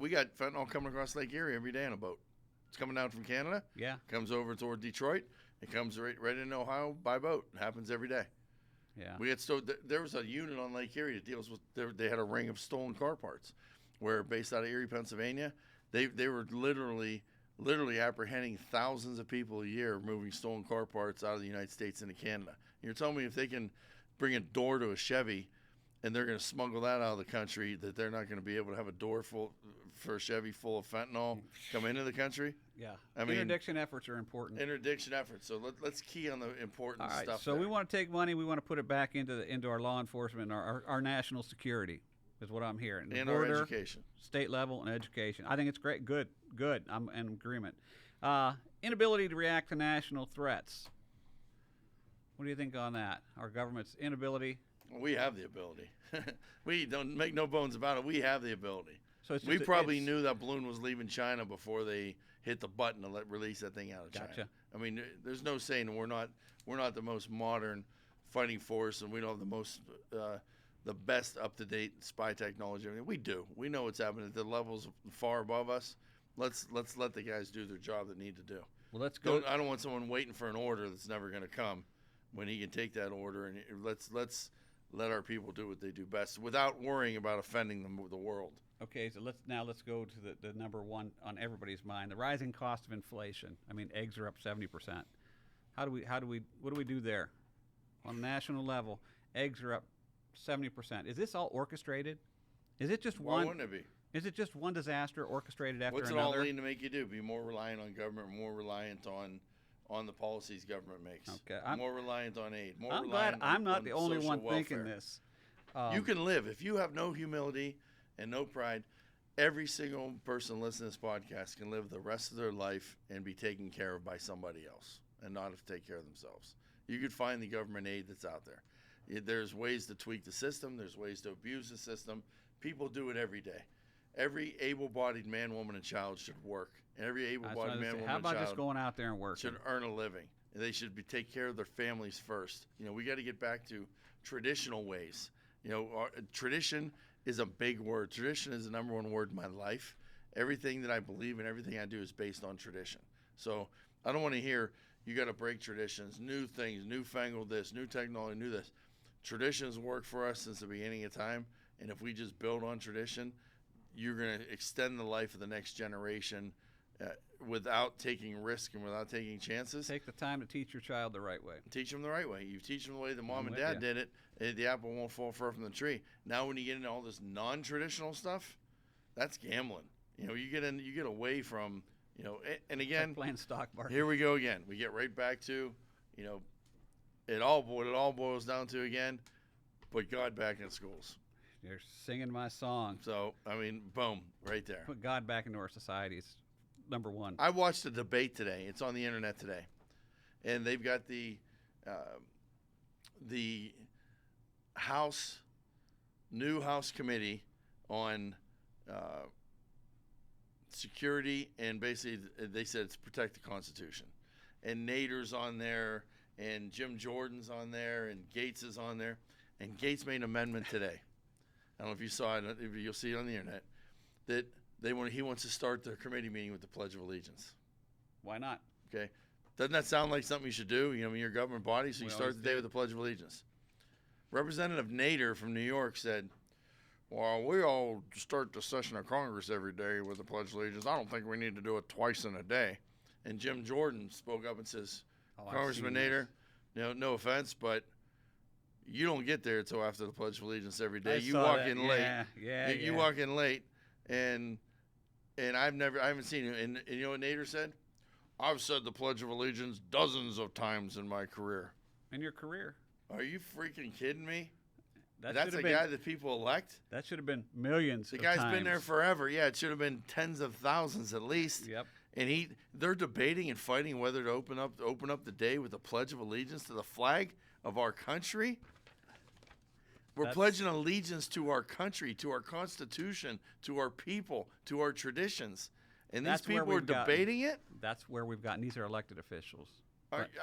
We got fentanyl coming across Lake Erie every day on a boat. It's coming down from Canada. Yeah. Comes over toward Detroit. It comes right into Ohio by boat. It happens every day. Yeah. There was a unit on Lake Erie that deals with. They had a ring of stolen car parts, where based out of Erie, Pennsylvania, they were literally apprehending thousands of people a year moving stolen car parts out of the United States into Canada. You're telling me if they can bring a door to a Chevy, and they're going to smuggle that out of the country, that they're not going to be able to have a door for a Chevy full of fentanyl come into the country? Yeah. I mean, interdiction efforts are important. Interdiction efforts. So let's key on the important stuff. All right. So we want to take money. We want to put it back into our law enforcement, our national security, is what I'm hearing. And our education. State level and education. I think it's great. Good. I'm in agreement. Inability to react to national threats. What do you think on that? Our government's inability. Well, we have the ability. We don't make no bones about it. We have the ability. So we probably knew that balloon was leaving China before they hit the button to release that thing out of China. Gotcha. I mean, there's no saying we're not the most modern fighting force, and we don't have the most the best up-to-date spy technology. I mean, we do. We know what's happening at the levels far above us. Let's let the guys do their job that need to do. Well, let's go. I don't want someone waiting for an order that's never going to come when he can take that order, and let's let our people do what they do best without worrying about offending the world. Okay, so let's go to the number one on everybody's mind: the rising cost of inflation. I mean, eggs are up 70%. What do we do there? On a national level, eggs are up 70%. Is this all orchestrated? Is it just one? Why wouldn't it be? Is it just one disaster orchestrated after What's another? What's it all leading to make you do? Be more reliant on government, more reliant on the policies government makes. Okay, more reliant on aid. I'm glad I'm not the only one thinking this. You can live if you have no humility and no pride. Every single person listening to this podcast can live the rest of their life and be taken care of by somebody else and not have to take care of themselves. You could find the government aid that's out there. There's ways to tweak the system. There's ways to abuse the system. People do it every day. Every able-bodied man, woman, and child should work. And every able-bodied man, woman, and child. How about just going out there and working? Should earn a living. And they should take care of their families first. We got to get back to traditional ways. Tradition is a big word. Tradition is the number one word in my life. Everything that I believe and everything I do is based on tradition. So I don't want to hear you got to break traditions, new things, newfangled this, new technology, new this. Traditions work for us since the beginning of time, and if we just build on tradition, you're going to extend the life of the next generation without taking risk and without taking chances. Take the time to teach your child the right way. Teach them the right way. You teach them the way the mom and dad did it, the apple won't fall far from the tree. Now when you get into all this non-traditional stuff, that's gambling. You get away from, and again, like playing stock market. Here we go again. We get right back to, it all boils down to again, put God back in schools. You're singing my song. So, boom, right there. Put God back into our societies. Number one. I watched a debate today. It's on the internet today, and they've got the new House committee on security, and basically they said it's protect the Constitution. And Nader's on there, and Jim Jordan's on there, and Gates is on there, and Gates made an amendment today. I don't know if you saw it. You'll see it on the internet that he wants to start their committee meeting with the Pledge of Allegiance. Why not? Okay. Doesn't that sound like something you should do? You're a government body, so you start the day with the Pledge of Allegiance. Representative Nader from New York said, well, we all start the session of Congress every day with the Pledge of Allegiance. I don't think we need to do it twice in a day. And Jim Jordan spoke up and says, Congressman Nader, no offense, but you don't get there until after the Pledge of Allegiance every day. You walk in late. You walk in late, and I haven't seen it. And you know what Nader said? I've said the Pledge of Allegiance dozens of times in my career. In your career? Are you freaking kidding me? That's a guy that people elect? That should have been millions of times. The guy's times. been there forever. Yeah, it should have been tens of thousands at least. Yep. And they're debating and fighting whether to open up the day with the Pledge of Allegiance to the flag of our country. We're pledging allegiance to our country, to our Constitution, to our people, to our traditions. And these people are debating it? That's where we've gotten. These are elected officials.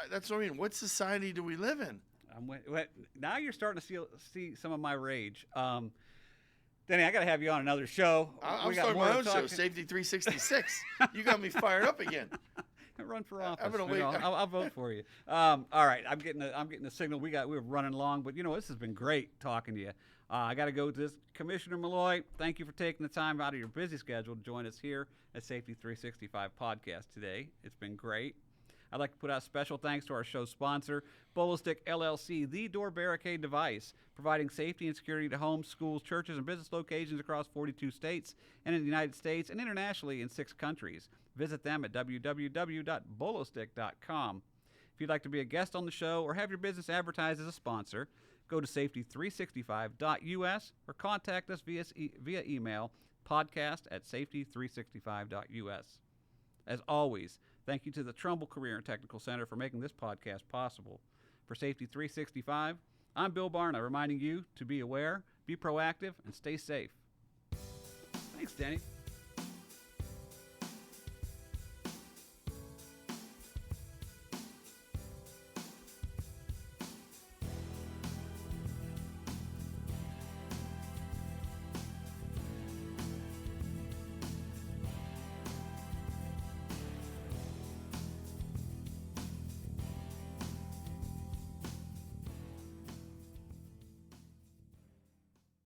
That's what I mean. What society do we live in? Now you're starting to see some of my rage. Denny, I got to have you on another show. I'm starting my own show, Safety 366. You got me fired up again. Run for office. I'm gonna wait. I'll vote for you. All right, I'm getting the signal. We're running long, but this has been great talking to you. I got to go to this. Commissioner Malloy, thank you for taking the time out of your busy schedule to join us here at Safety 365 Podcast today. It's been great. I'd like to put out special thanks to our show sponsor, Bolo Stick LLC, the door barricade device, providing safety and security to homes, schools, churches, and business locations across 42 states and in the United States and internationally in 6 countries. Visit them at www.bolostick.com. If you'd like to be a guest on the show or have your business advertised as a sponsor, go to safety365.us or contact us via email, podcast@safety365.us. As always, thank you to the Trumbull Career and Technical Center for making this podcast possible. For Safety 365, I'm Bill Barna, reminding you to be aware, be proactive, and stay safe. Thanks, Denny.